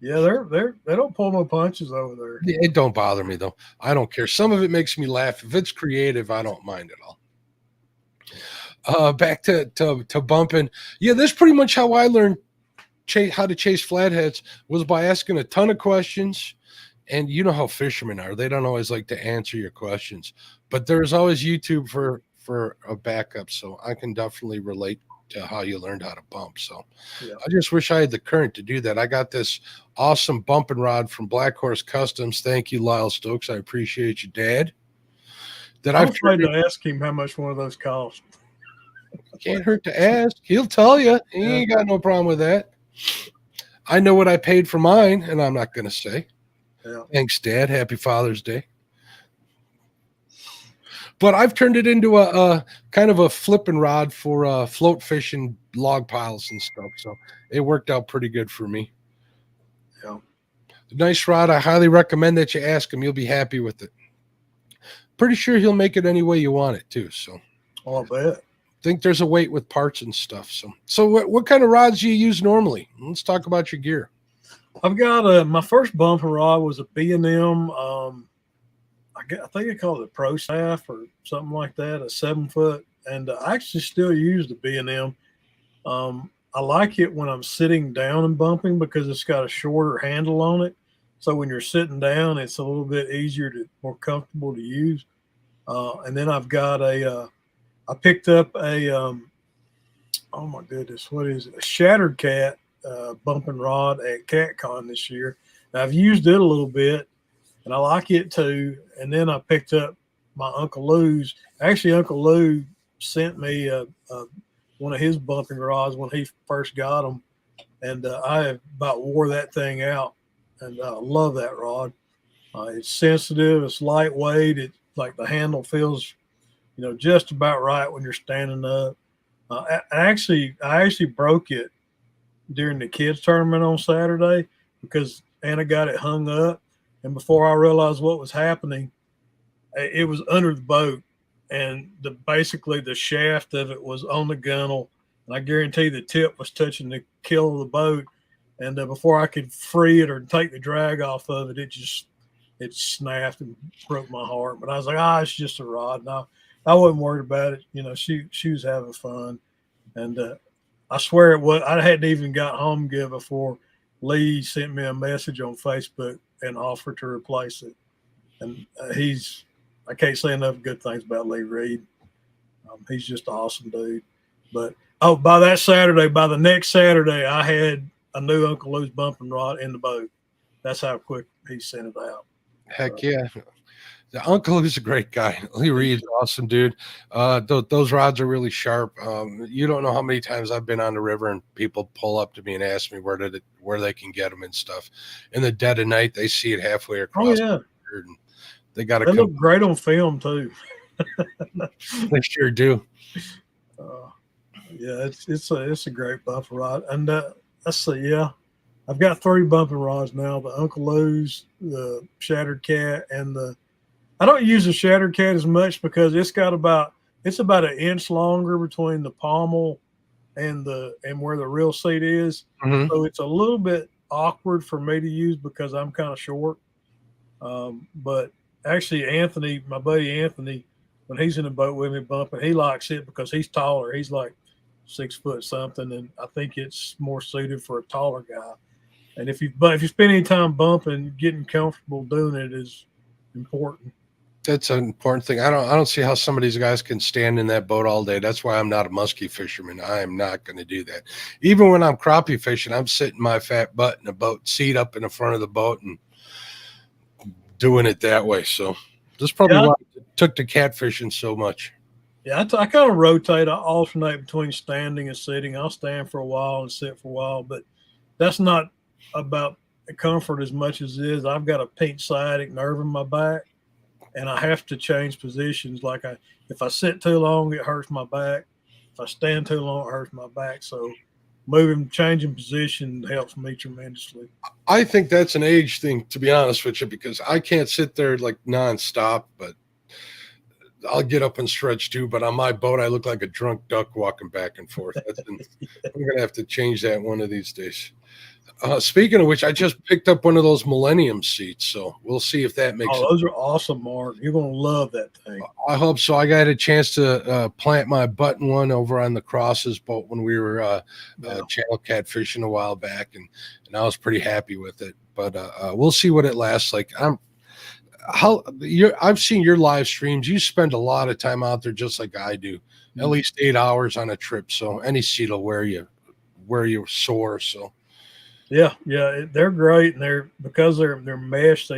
Yeah, they don't pull no punches over there. It don't bother me though. I don't care. Some of it makes me laugh. If it's creative, I don't mind at all. Back to bumping. Yeah, that's pretty much how I learned how to chase flatheads, was by asking a ton of questions. And you know how fishermen are. They don't always like to answer your questions. But there's always YouTube for a backup. So I can definitely relate to how you learned how to bump. So yeah. I just wish I had the current to do that. I got this awesome bumping rod from Black Horse Customs. Thank you, Lyle Stokes. I appreciate you, Dad. I'm afraid to ask him how much one of those cost. Can't hurt to ask. He'll tell you. He ain't got no problem with that. I know what I paid for mine, and I'm not going to say. Yeah. Thanks, Dad. Happy Father's Day. But I've turned it into a kind of a flipping rod for float fishing log piles and stuff. So it worked out pretty good for me. Yeah. Nice rod. I highly recommend that you ask him. You'll be happy with it. Pretty sure he'll make it any way you want it too. So I bet. Think there's a weight with parts and stuff. So what kind of rods do you use normally? Let's talk about your gear. I've got my first bumping rod was a B&M. I think they call it a Pro Staff or something like that, a 7-foot. And I actually still use the B&M. I like it when I'm sitting down and bumping because it's got a shorter handle on it. So when you're sitting down, it's a little bit more comfortable to use. And then I've got I picked up a, oh my goodness, what is it? A Shattered Cat bumping rod at CatCon this year. And I've used it a little bit, and I like it too. And then I picked up my Uncle Lou's. Actually, Uncle Lou sent me one of his bumping rods when he first got them, and I about wore that thing out, and I love that rod. It's sensitive, it's lightweight, it like the handle feels, just about right when you're standing up. I actually broke it during the kids tournament on Saturday because Anna got it hung up, and before I realized what was happening, it was under the boat, and basically the shaft of it was on the gunnel, and I guarantee the tip was touching the keel of the boat, and before I could free it or take the drag off of it, it snapped and broke my heart. But I was like, it's just a rod. No, I wasn't worried about it. She was having fun, and I swear it was. I hadn't even got home yet before Lee sent me a message on Facebook and offered to replace it. And I can't say enough good things about Lee Reed. He's just an awesome dude. But by the next Saturday, I had a new Uncle Lou's bumping rod in the boat. That's how quick he sent it out. Heck yeah. The Uncle is a great guy. Lee Reed's awesome, dude. Those rods are really sharp. You don't know how many times I've been on the river and people pull up to me and ask me where they can get them and stuff. In the dead of night, they see it halfway across. Oh, yeah. And they got to look great on film too. They sure do. Yeah, it's a great buffer rod. And let's see, yeah. I've got 3 bumping rods now: the Uncle Lou's, the Shattered Cat, and the. I don't use the Shattered Cat as much because it's about an inch longer between the pommel and where the real seat is. Mm-hmm. So it's a little bit awkward for me to use because I'm kind of short. But actually, Anthony, my buddy Anthony, when he's in the boat with me bumping, he likes it because he's taller. He's like 6 foot something, and I think it's more suited for a taller guy. And if you spend any time bumping, getting comfortable doing it is important. That's an important thing. I don't see how some of these guys can stand in that boat all day. That's why I'm not a muskie fisherman. I am not going to do that. Even when I'm crappie fishing, I'm sitting my fat butt in a boat seat up in the front of the boat and doing it that way. So that's probably why I took to catfishing so much. Yeah, I kind of rotate. I alternate between standing and sitting. I'll stand for a while and sit for a while, but that's not about comfort as much as it is. I've got a pink sciatic nerve in my back, and I have to change positions. If I sit too long, it hurts my back. If I stand too long, it hurts my back. So changing position helps me tremendously. I think that's an age thing, to be honest with you, because I can't sit there like nonstop, but I'll get up and stretch too. But on my boat, I look like a drunk duck walking back and forth. I'm going to have to change that one of these days. Speaking of which, I just picked up one of those Millennium seats, so we'll see if that makes. Those are awesome, Mark. You're gonna love that thing. I hope so. I got a chance to plant my butt in one over on the Crosses boat when we were channel catfishing a while back, and I was pretty happy with it. But we'll see what it lasts like. I've seen your live streams. You spend a lot of time out there, just like I do, at least 8 hours on a trip. So any seat will wear you sore. So. Yeah, they're great, and because they're mesh.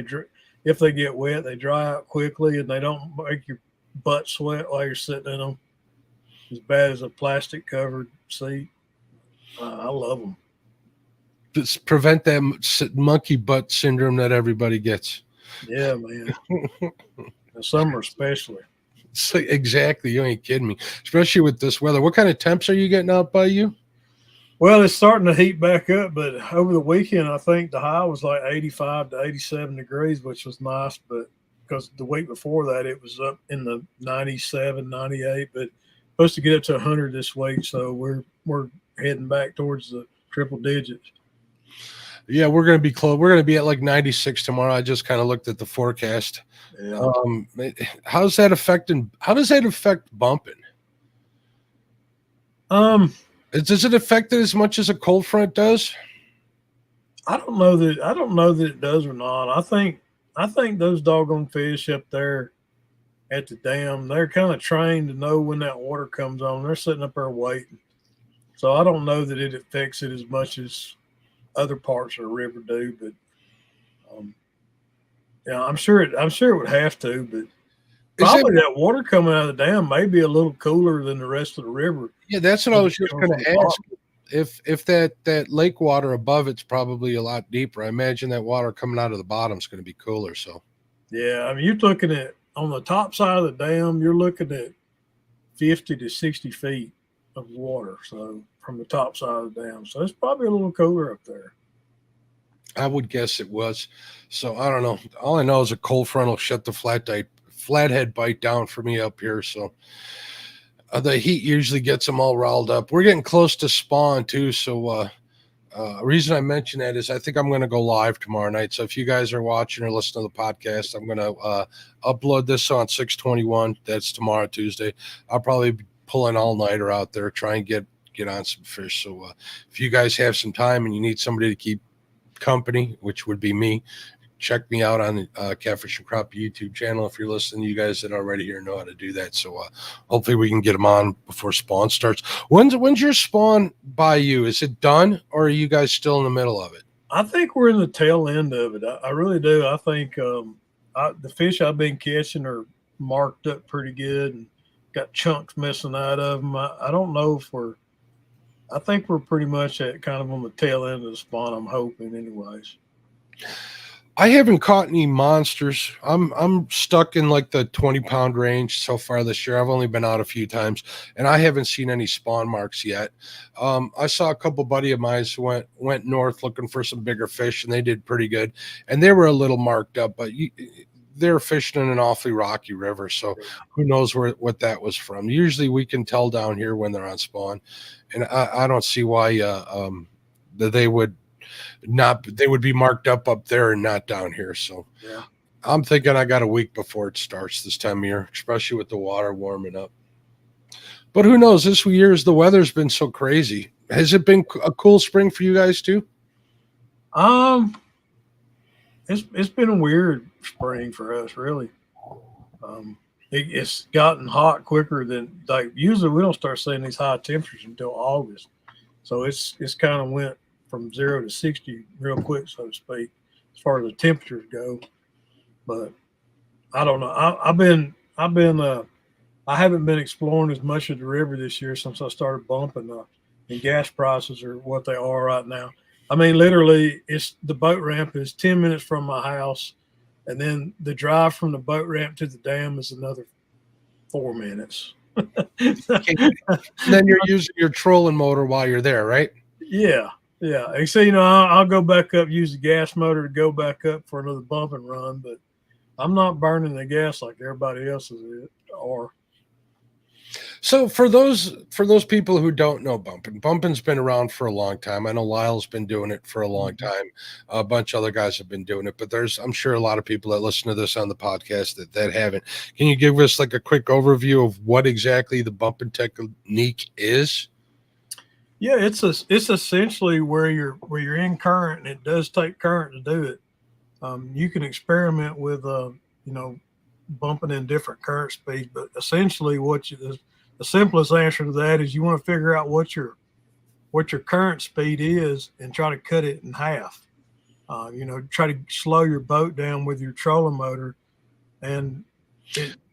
If they get wet, they dry out quickly, and they don't make your butt sweat while you're sitting in them. As bad as a plastic covered seat. I love them. Just prevent that monkey butt syndrome that everybody gets. Yeah, man. In summer especially. Exactly. You ain't kidding me. Especially with this weather. What kind of temps are you getting out by you? Well, it's starting to heat back up, but over the weekend, I think the high was like 85 to 87 degrees, which was nice. But because the week before that, it was up in the 97, 98, but supposed to get up to 100 this week. So we're heading back towards the triple digits. Yeah, we're going to be close. We're going to be at like 96 tomorrow. I just kind of looked at the forecast. Yeah. How does that affect bumping? Does it affect it as much as a cold front does? I don't know that it does or not. I think those doggone fish up there at the dam, they're kind of trained to know when that water comes on. They're sitting up there waiting. So I don't know that it affects it as much as other parts of the river do, but I'm sure it would have to, but probably that water coming out of the dam may be a little cooler than the rest of the river. Yeah, that's what I was just going to ask. If that lake water above it's probably a lot deeper. I imagine that water coming out of the bottom is going to be cooler. So, yeah, I mean, you're looking at on the top side of the dam, you're looking at 50 to 60 feet of water. So from the top side of the dam, so it's probably a little cooler up there. I would guess it was. So I don't know. All I know is a cold front will shut the flathead bite down for me up here. So the heat usually gets them all riled up. We're getting close to spawn too. So reason I mention that is I think I'm going to go live tomorrow night. So if you guys are watching or listening to the podcast, I'm going to upload this on 6/21. That's tomorrow, Tuesday. I'll probably be pulling all-nighter out there, try and get on some fish. So if you guys have some time and you need somebody to keep company, which would be me, check me out on the Catfish and Crappie YouTube channel. If you're listening, you guys that are already here know how to do that. So hopefully we can get them on before spawn starts. When's your spawn by you? Is it done, or are you guys still in the middle of it? I think we're in the tail end of it. I really do. I think the fish I've been catching are marked up pretty good and got chunks missing out of them. I don't know if I think we're pretty much at kind of on the tail end of the spawn, I'm hoping anyways. I haven't caught any monsters. I'm stuck in like the 20-pound range so far this year. I've only been out a few times, and I haven't seen any spawn marks yet. I saw a couple buddy of mine who went north looking for some bigger fish, and they did pretty good, and they were a little marked up, but they're fishing in an awfully rocky river, so who knows what that was from. Usually we can tell down here when they're on spawn, and I don't see why that they would be marked up there and not down here. So Yeah. I'm thinking I got a week before it starts this time of year, especially with the water warming up. But who knows? This year's the weather's been so crazy. Has it been a cool spring for you guys too? It's been a weird spring for us, really. It's gotten hot quicker than like usually we don't start seeing these high temperatures until August. So it's kind of went from 0 to 60 real quick, so to speak, as far as the temperatures go. But I don't know. I haven't been exploring as much of the river this year since I started bumping. And gas prices are what they are right now. I mean, literally, the boat ramp is 10 minutes from my house, and then the drive from the boat ramp to the dam is another 4 minutes. Then you're using your trolling motor while you're there, right? Yeah. And so, I'll go back up, use the gas motor to go back up for another bump and run, but I'm not burning the gas like everybody else is. So for those people who don't know bumping's been around for a long time. I know Lyle's been doing it for a long time. A bunch of other guys have been doing it, but I'm sure a lot of people that listen to this on the podcast that haven't. Can you give us like a quick overview of what exactly the bumping technique is? Yeah, it's essentially where you're in current, and it does take current to do it. You can experiment with bumping in different current speeds, but essentially the simplest answer to that is you want to figure out what your current speed is and try to cut it in half. Try to slow your boat down with your trolling motor, and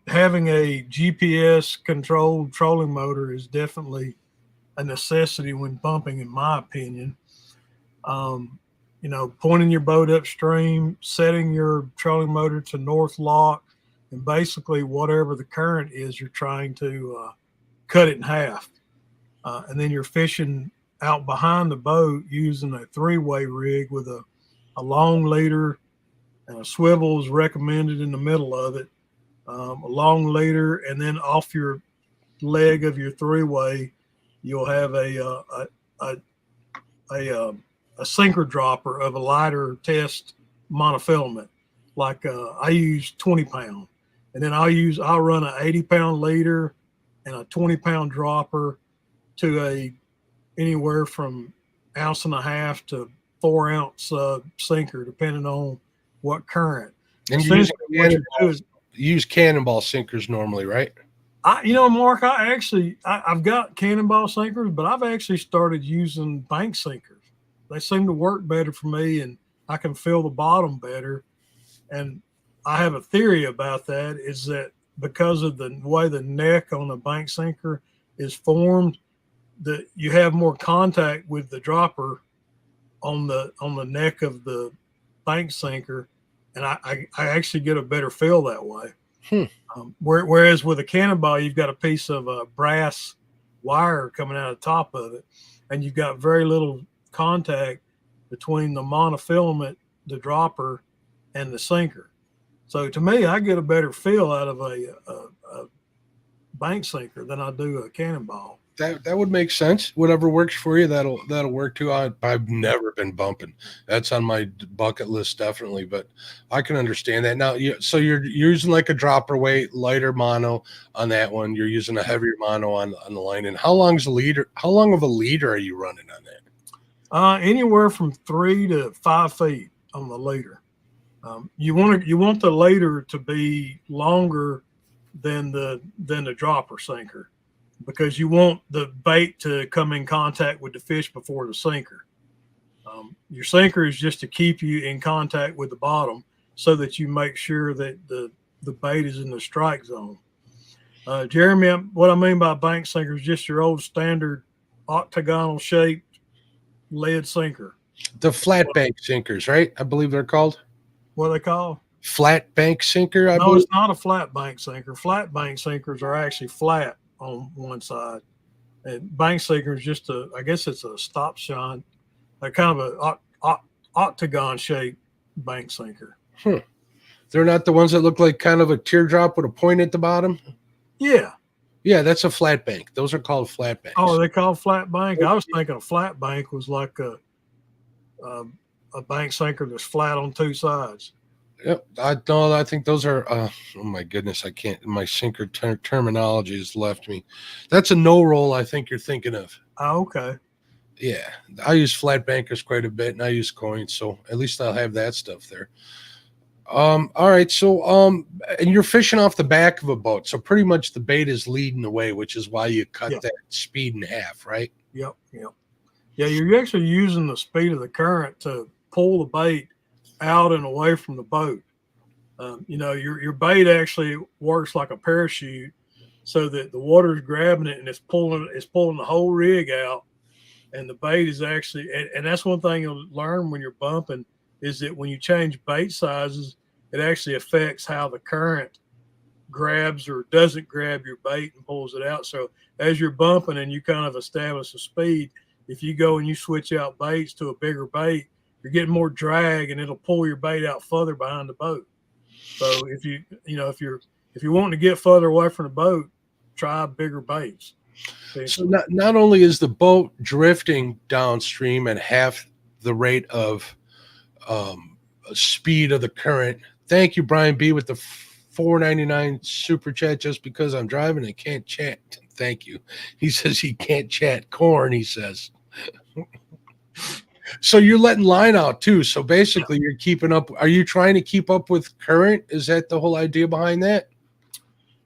having a GPS controlled trolling motor is definitely a necessity when bumping, in my opinion. Pointing your boat upstream, setting your trolling motor to north lock, and basically whatever the current is, you're trying to cut it in half. And then you're fishing out behind the boat using a 3-way rig with a long leader, and a swivel is recommended in the middle of it, a long leader, and then off your leg of your 3-way, you'll have a sinker dropper of a lighter test monofilament. Like I use 20 pound, and then I'll run an 80-pound leader and a 20-pound dropper to anywhere from 1.5 ounce to 4 ounce sinker, depending on what current. And you use cannonball sinkers normally, right? Mark, I've got cannonball sinkers, but I've actually started using bank sinkers. They seem to work better for me, and I can feel the bottom better. And I have a theory about that, is that because of the way the neck on a bank sinker is formed, that you have more contact with the dropper on the neck of the bank sinker, and I actually get a better feel that way. Whereas with a cannonball, you've got a piece of brass wire coming out of the top of it, and you've got very little contact between the monofilament, the dropper, and the sinker. So to me, I get a better feel out of a bank sinker than I do a cannonball. That would make sense. Whatever works for you, that'll work too. I've never been bumping. That's on my bucket list, definitely. But I can understand that now. So you're using like a dropper weight, lighter mono on that one. You're using a heavier mono on the line. And how long of a leader are you running on that? Anywhere from 3 to 5 feet on the leader. You want the leader to be longer than the dropper sinker, because you want the bait to come in contact with the fish before the sinker. Your sinker is just to keep you in contact with the bottom so that you make sure that the bait is in the strike zone. Jeremy, what I mean by bank sinker is just your old standard octagonal shaped lead sinker. The flat bank sinkers, right? I believe they're called. What they call? Flat bank sinker, I No, believe. it's not a flat bank sinker. Flat bank sinkers are actually flat on one side, and bank sinker is just I guess it's a stop shine, a kind of a octagon shaped bank sinker. Hmm. They're not the ones that look like kind of a teardrop with a point at the bottom. Yeah. Yeah, that's a flat bank. Those are called flat banks. Oh, they call flat bank. I was thinking a flat bank was like a, a bank sinker that's flat on two sides. Yep. I know. I think those are. Oh my goodness, I can't. My sinker terminology has left me. That's a no roll. I think you're thinking of. Oh, okay. Yeah, I use flat bankers quite a bit, and I use coins, so at least I'll have that stuff there. All right. So, and you're fishing off the back of a boat, so pretty much the bait is leading the way, which is why you cut Yeah. that speed in half, right? Yep. Yep. Yeah, you're actually using the speed of the current to pull the bait out and away from the boat. Your bait actually works like a parachute, so that the water is grabbing it and it's pulling the whole rig out, and the bait is actually and that's one thing you'll learn when you're bumping is that when you change bait sizes, it actually affects how the current grabs or doesn't grab your bait and pulls it out. So as you're bumping and you kind of establish a speed, if you go and you switch out baits to a bigger bait, you're getting more drag and it'll pull your bait out further behind the boat. So if you're wanting to get further away from the boat, try bigger baits. So not only is the boat drifting downstream at half the rate of speed of the current. Thank you, Brian B, with the $4.99 super chat. Just because I'm driving, I can't chat. Thank you. He says he can't chat corn. He says. So you're letting line out too. So basically, you're keeping up. Are you trying to keep up with current? Is that the whole idea behind that?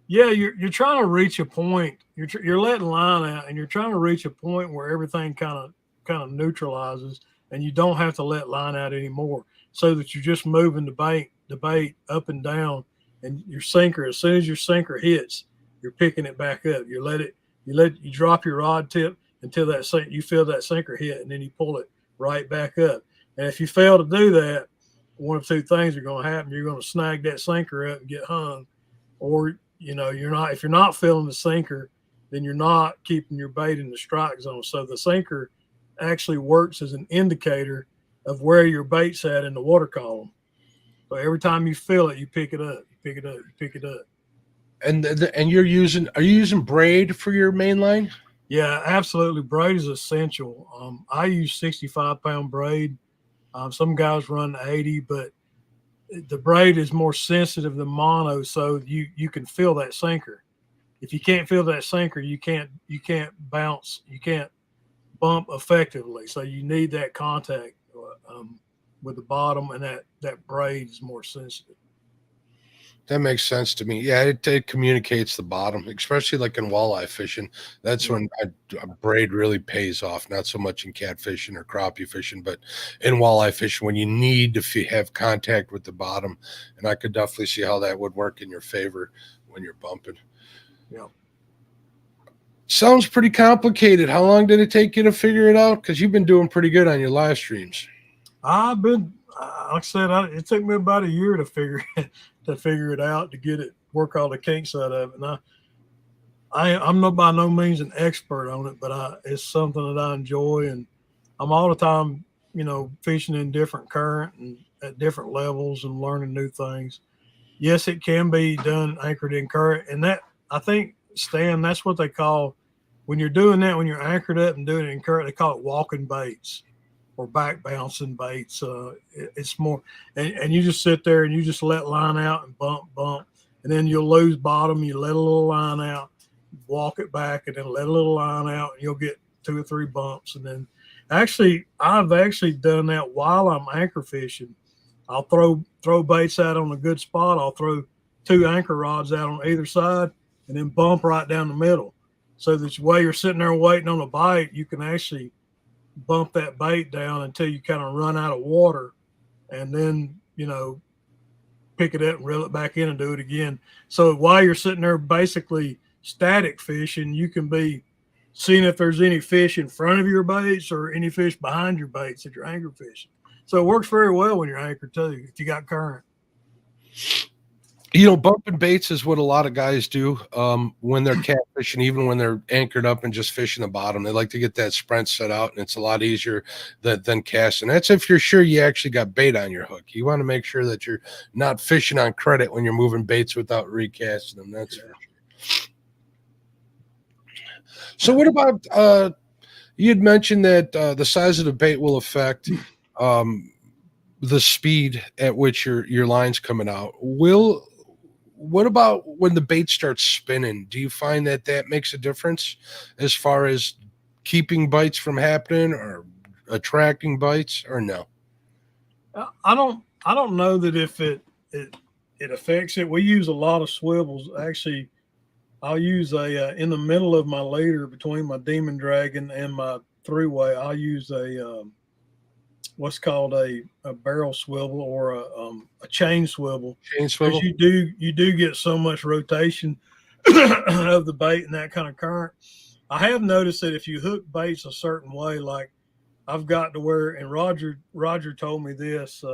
Yeah, you're trying to reach a point. You're letting line out, and you're trying to reach a point where everything kind of neutralizes, and you don't have to let line out anymore, so that you're just moving the bait up and down, and your sinker. As soon as your sinker hits, you're picking it back up. You drop your rod tip until you feel that sinker hit, and then you pull it right back up. And if you fail to do that, one of two things are going to happen. You're going to snag that sinker up and get hung, or if you're not feeling the sinker, then you're not keeping your bait in the strike zone. So the sinker actually works as an indicator of where your bait's at in the water column. So every time you feel it, you pick it up, you pick it up, you pick it up. And are you using braid for your main line? Yeah, absolutely. Braid is essential. I use 65-pound braid. Some guys run 80, but the braid is more sensitive than mono, so you can feel that sinker. If you can't feel that sinker, you can't bounce, you can't bump effectively. So you need that contact with the bottom, and that braid is more sensitive. That makes sense to me. Yeah, it communicates the bottom, especially like in walleye fishing. That's when a braid really pays off. Not so much in catfishing or crappie fishing, but in walleye fishing when you need to have contact with the bottom. And I could definitely see how that would work in your favor when you're bumping. Yeah. Sounds pretty complicated. How long did it take you to figure it out? Because you've been doing pretty good on your live streams. I've been, like I said, it took me about a year to figure it out, to get it, work all the kinks out of it. And I'm not by no means an expert on it, but it's something that I enjoy, and I'm all the time, fishing in different current and at different levels and learning new things. Yes, it can be done anchored in current, and that, I think, Stan, that's what they call when you're doing that, when you're anchored up and doing it in current, they call it walking baits or back bouncing baits. It's more, and you just sit there and you just let line out and bump, and then you'll lose bottom. You let a little line out, walk it back, and then let a little line out, and you'll get 2 or 3 bumps. And then I've actually done that while I'm anchor fishing. I'll throw baits out on a good spot. I'll throw 2 anchor rods out on either side and then bump right down the middle. So that while you're sitting there waiting on a bite, you can actually bump that bait down until you kind of run out of water, and then, pick it up and reel it back in and do it again. So while you're sitting there basically static fishing, you can be seeing if there's any fish in front of your baits or any fish behind your baits that you're anchor fishing. So it works very well when you're anchored too, if you got current. You know, bumping baits is what a lot of guys do when they're catfishing, even when they're anchored up and just fishing the bottom. They like to get that sprint set out, and it's a lot easier than casting. That's if you're sure you actually got bait on your hook. You want to make sure that you're not fishing on credit when you're moving baits without recasting them. That's for sure. So what about you had mentioned that the size of the bait will affect the speed at which your line's coming out. What about when the bait starts spinning? Do you find that makes a difference as far as keeping bites from happening or attracting bites, or no? I don't know that if it affects it. We use a lot of swivels. Actually, I'll use in the middle of my leader between my Demon Dragon and my 3-way. I'll use a what's called a barrel swivel or a chain swivel. Chain swivel. You do get so much rotation of the bait and that kind of current. I have noticed that if you hook baits a certain way, like I've got to where, and Roger told me this,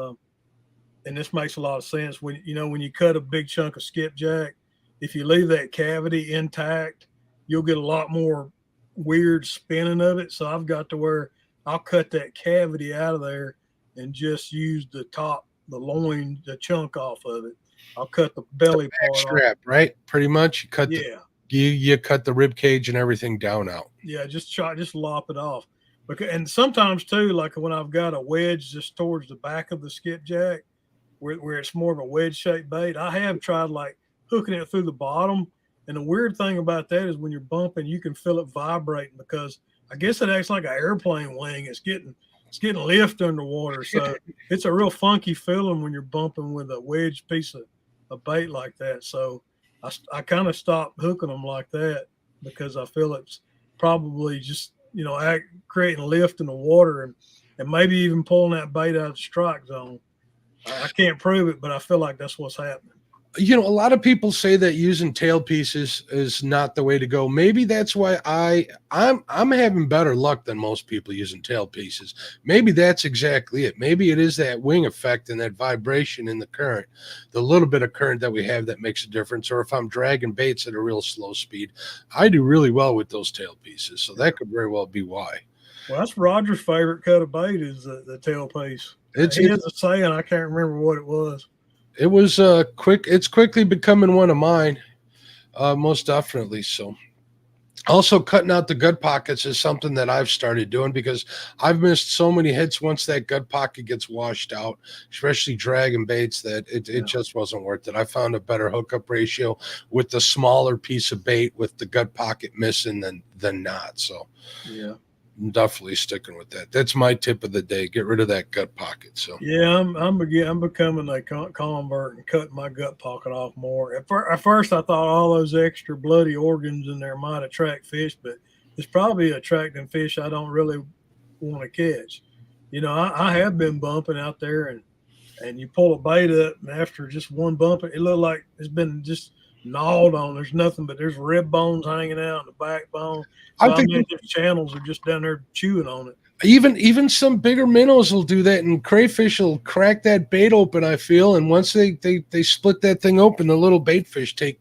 and this makes a lot of sense. When you cut a big chunk of skipjack, if you leave that cavity intact, you'll get a lot more weird spinning of it. So I've got to where I'll cut that cavity out of there and just use the top, the loin, the chunk off of it. I'll cut the belly part strap, right? Pretty much. You cut you cut the rib cage and everything down out. Yeah, just lop it off. And sometimes too, like when I've got a wedge just towards the back of the skipjack, where it's more of a wedge shaped bait, I have tried like hooking it through the bottom. And the weird thing about that is when you're bumping, you can feel it vibrating because I guess it acts like an airplane wing. It's getting lift underwater. So it's a real funky feeling when you're bumping with a wedge piece of bait like that. So I kind of stopped hooking them like that because I feel it's probably just, creating lift in the water and maybe even pulling that bait out of the strike zone. I can't prove it, but I feel like that's what's happening. A lot of people say that using tail pieces is not the way to go. Maybe that's why I'm having better luck than most people using tail pieces. Maybe that's exactly it. Maybe it is that wing effect and that vibration in the current, the little bit of current that we have that makes a difference. Or if I'm dragging baits at a real slow speed, I do really well with those tail pieces. So that could very well be why. Well, that's Roger's favorite cut of bait is the tail piece. He has a saying, I can't remember what it was. It was it's quickly becoming one of mine, most definitely. So also cutting out the gut pockets is something that I've started doing because I've missed so many hits once that gut pocket gets washed out, especially dragging baits, that it just wasn't worth it. I found a better hookup ratio with the smaller piece of bait with the gut pocket missing than not. So yeah. I'm definitely sticking with that. That's my tip of the day. Get rid of that gut pocket. So yeah, I'm becoming a convert and cutting my gut pocket off more. At first, I thought all those extra bloody organs in there might attract fish, but it's probably attracting fish I don't really want to catch. I have been bumping out there, and you pull a bait up, and after just one bump, it looked like it's been just gnawed on. There's nothing but there's rib bones hanging out in the backbone. So I think the channels are just down there chewing on it. Even some bigger minnows will do that, and crayfish will crack that bait open, I feel, and once they split that thing open, the little bait fish take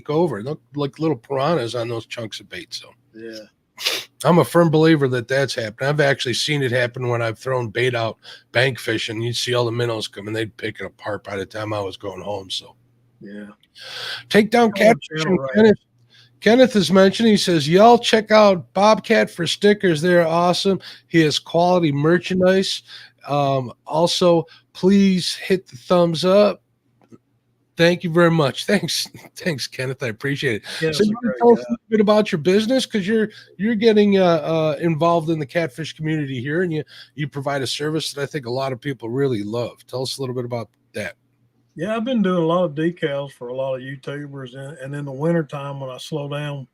over. They look like little piranhas on those chunks of bait. So yeah, I'm a firm believer that that's happened. I've actually seen it happen when I've thrown bait out bank fishing. You'd see all the minnows come, and they'd pick it apart by the time I was going home. So yeah, take down Catfish. Kenneth is mentioning, he says, y'all check out Bobcat for stickers. They're awesome. He has quality merchandise. Also, please hit the thumbs up. Thank you very much. Thanks, Kenneth. I appreciate it. Yeah, so you want to tell us a little bit about your business, because you're getting involved in the catfish community here, and you provide a service that I think a lot of people really love. Tell us a little bit about that. Yeah, I've been doing a lot of decals for a lot of YouTubers, and in the wintertime when I slow down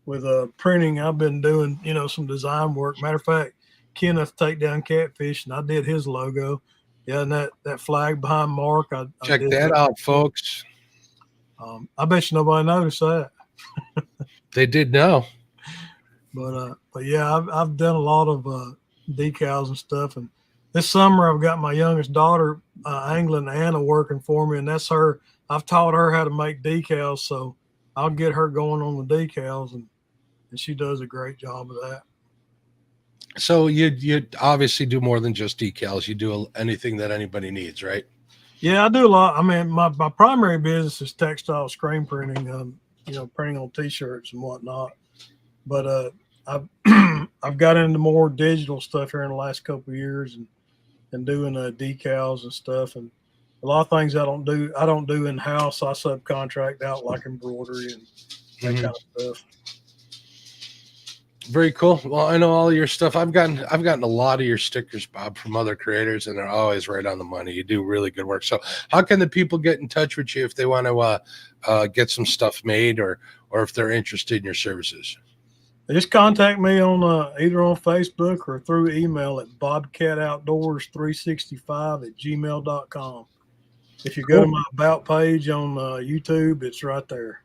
with printing, I've been doing some design work. Matter of fact, Kenneth Take Down Catfish, and I did his logo. Yeah, and that flag behind Mark, Check that out, folks. I bet you nobody noticed that. They did now. But yeah, I've done a lot of decals and stuff, and this summer I've got my youngest daughter, Angling Anna, working for me, and that's her. I've taught her how to make decals, so I'll get her going on the decals, and she does a great job of that. So you obviously do more than just decals. You do anything that anybody needs, right? Yeah, I do a lot. I mean, my primary business is textile screen printing, printing on T-shirts and whatnot. But I've I've got into more digital stuff here in the last couple of years, and doing decals and stuff. And a lot of things I don't do in house. I subcontract out, like embroidery and that kind of stuff. Very cool. Well, I know all your stuff. I've gotten a lot of your stickers, Bob, from other creators, and they're always right on the money. You do really good work. So, how can the people get in touch with you if they want to get some stuff made, or if they're interested in your services? Just contact me on either on Facebook or through email at Bobcat Outdoors 365@gmail.com. If you go to my about page on YouTube, it's right there.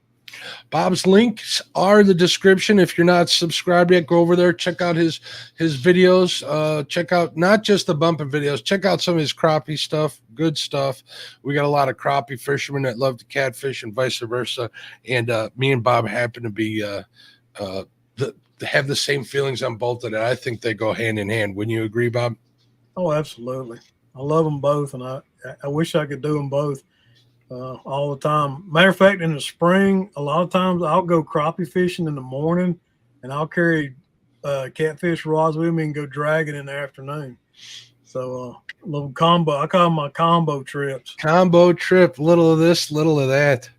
Bob's links are the description. If you're not subscribed yet, go over there, check out his videos. Check out not just the bumping videos, check out some of his crappie stuff, good stuff. We got a lot of crappie fishermen that love to catfish and vice versa. And me and Bob happen to be have the same feelings on both of that. I think they go hand in hand. Wouldn't you agree, Bob? Oh, absolutely. I love them both, and I wish I could do them both. All the time. Matter of fact, in the spring, a lot of times I'll go crappie fishing in the morning, and I'll carry catfish rods with me and go dragging in the afternoon. So a little combo. I call them my combo trips. Combo trip. Little of this, little of that.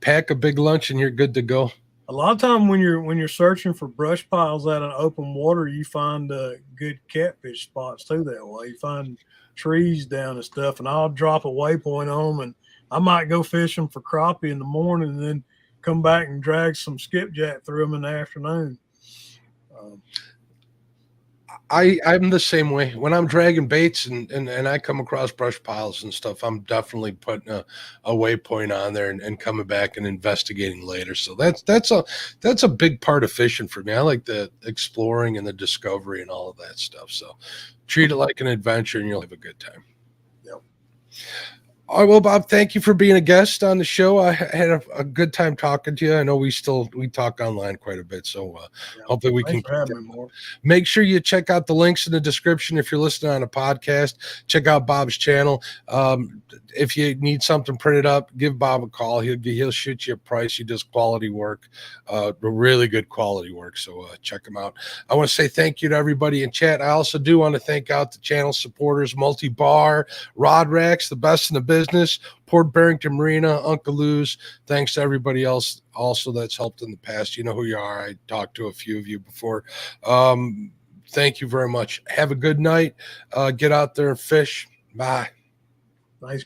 Pack a big lunch, and you're good to go. A lot of time when you're searching for brush piles out in open water, you find good catfish spots too. That way, you find trees down and stuff, and I'll drop a waypoint on them, and I might go fishing for crappie in the morning and then come back and drag some skipjack through them in the afternoon. I'm the same way. When I'm dragging baits and I come across brush piles and stuff, I'm definitely putting a waypoint on there and coming back and investigating later. So that's a big part of fishing for me. I like the exploring and the discovery and all of that stuff. So treat it like an adventure and you'll have a good time. Yep. All right, well, Bob, thank you for being a guest on the show. I had a good time talking to you. I know we talk online quite a bit, so hopefully we can make sure you check out the links in the description. If you're listening on a podcast, check out Bob's channel. If you need something printed up, give Bob a call. He'll shoot you a price. He does quality work, really good quality work. So check him out. I want to say thank you to everybody in chat. I also do want to thank out the channel supporters, Multi-Bar, Rod Racks, the best in the business, Port Barrington Marina, Uncle Lou's. Thanks to everybody else also that's helped in the past. You know who you are. I talked to a few of you before. Thank you very much. Have a good night. Get out there and fish. Bye. Nice.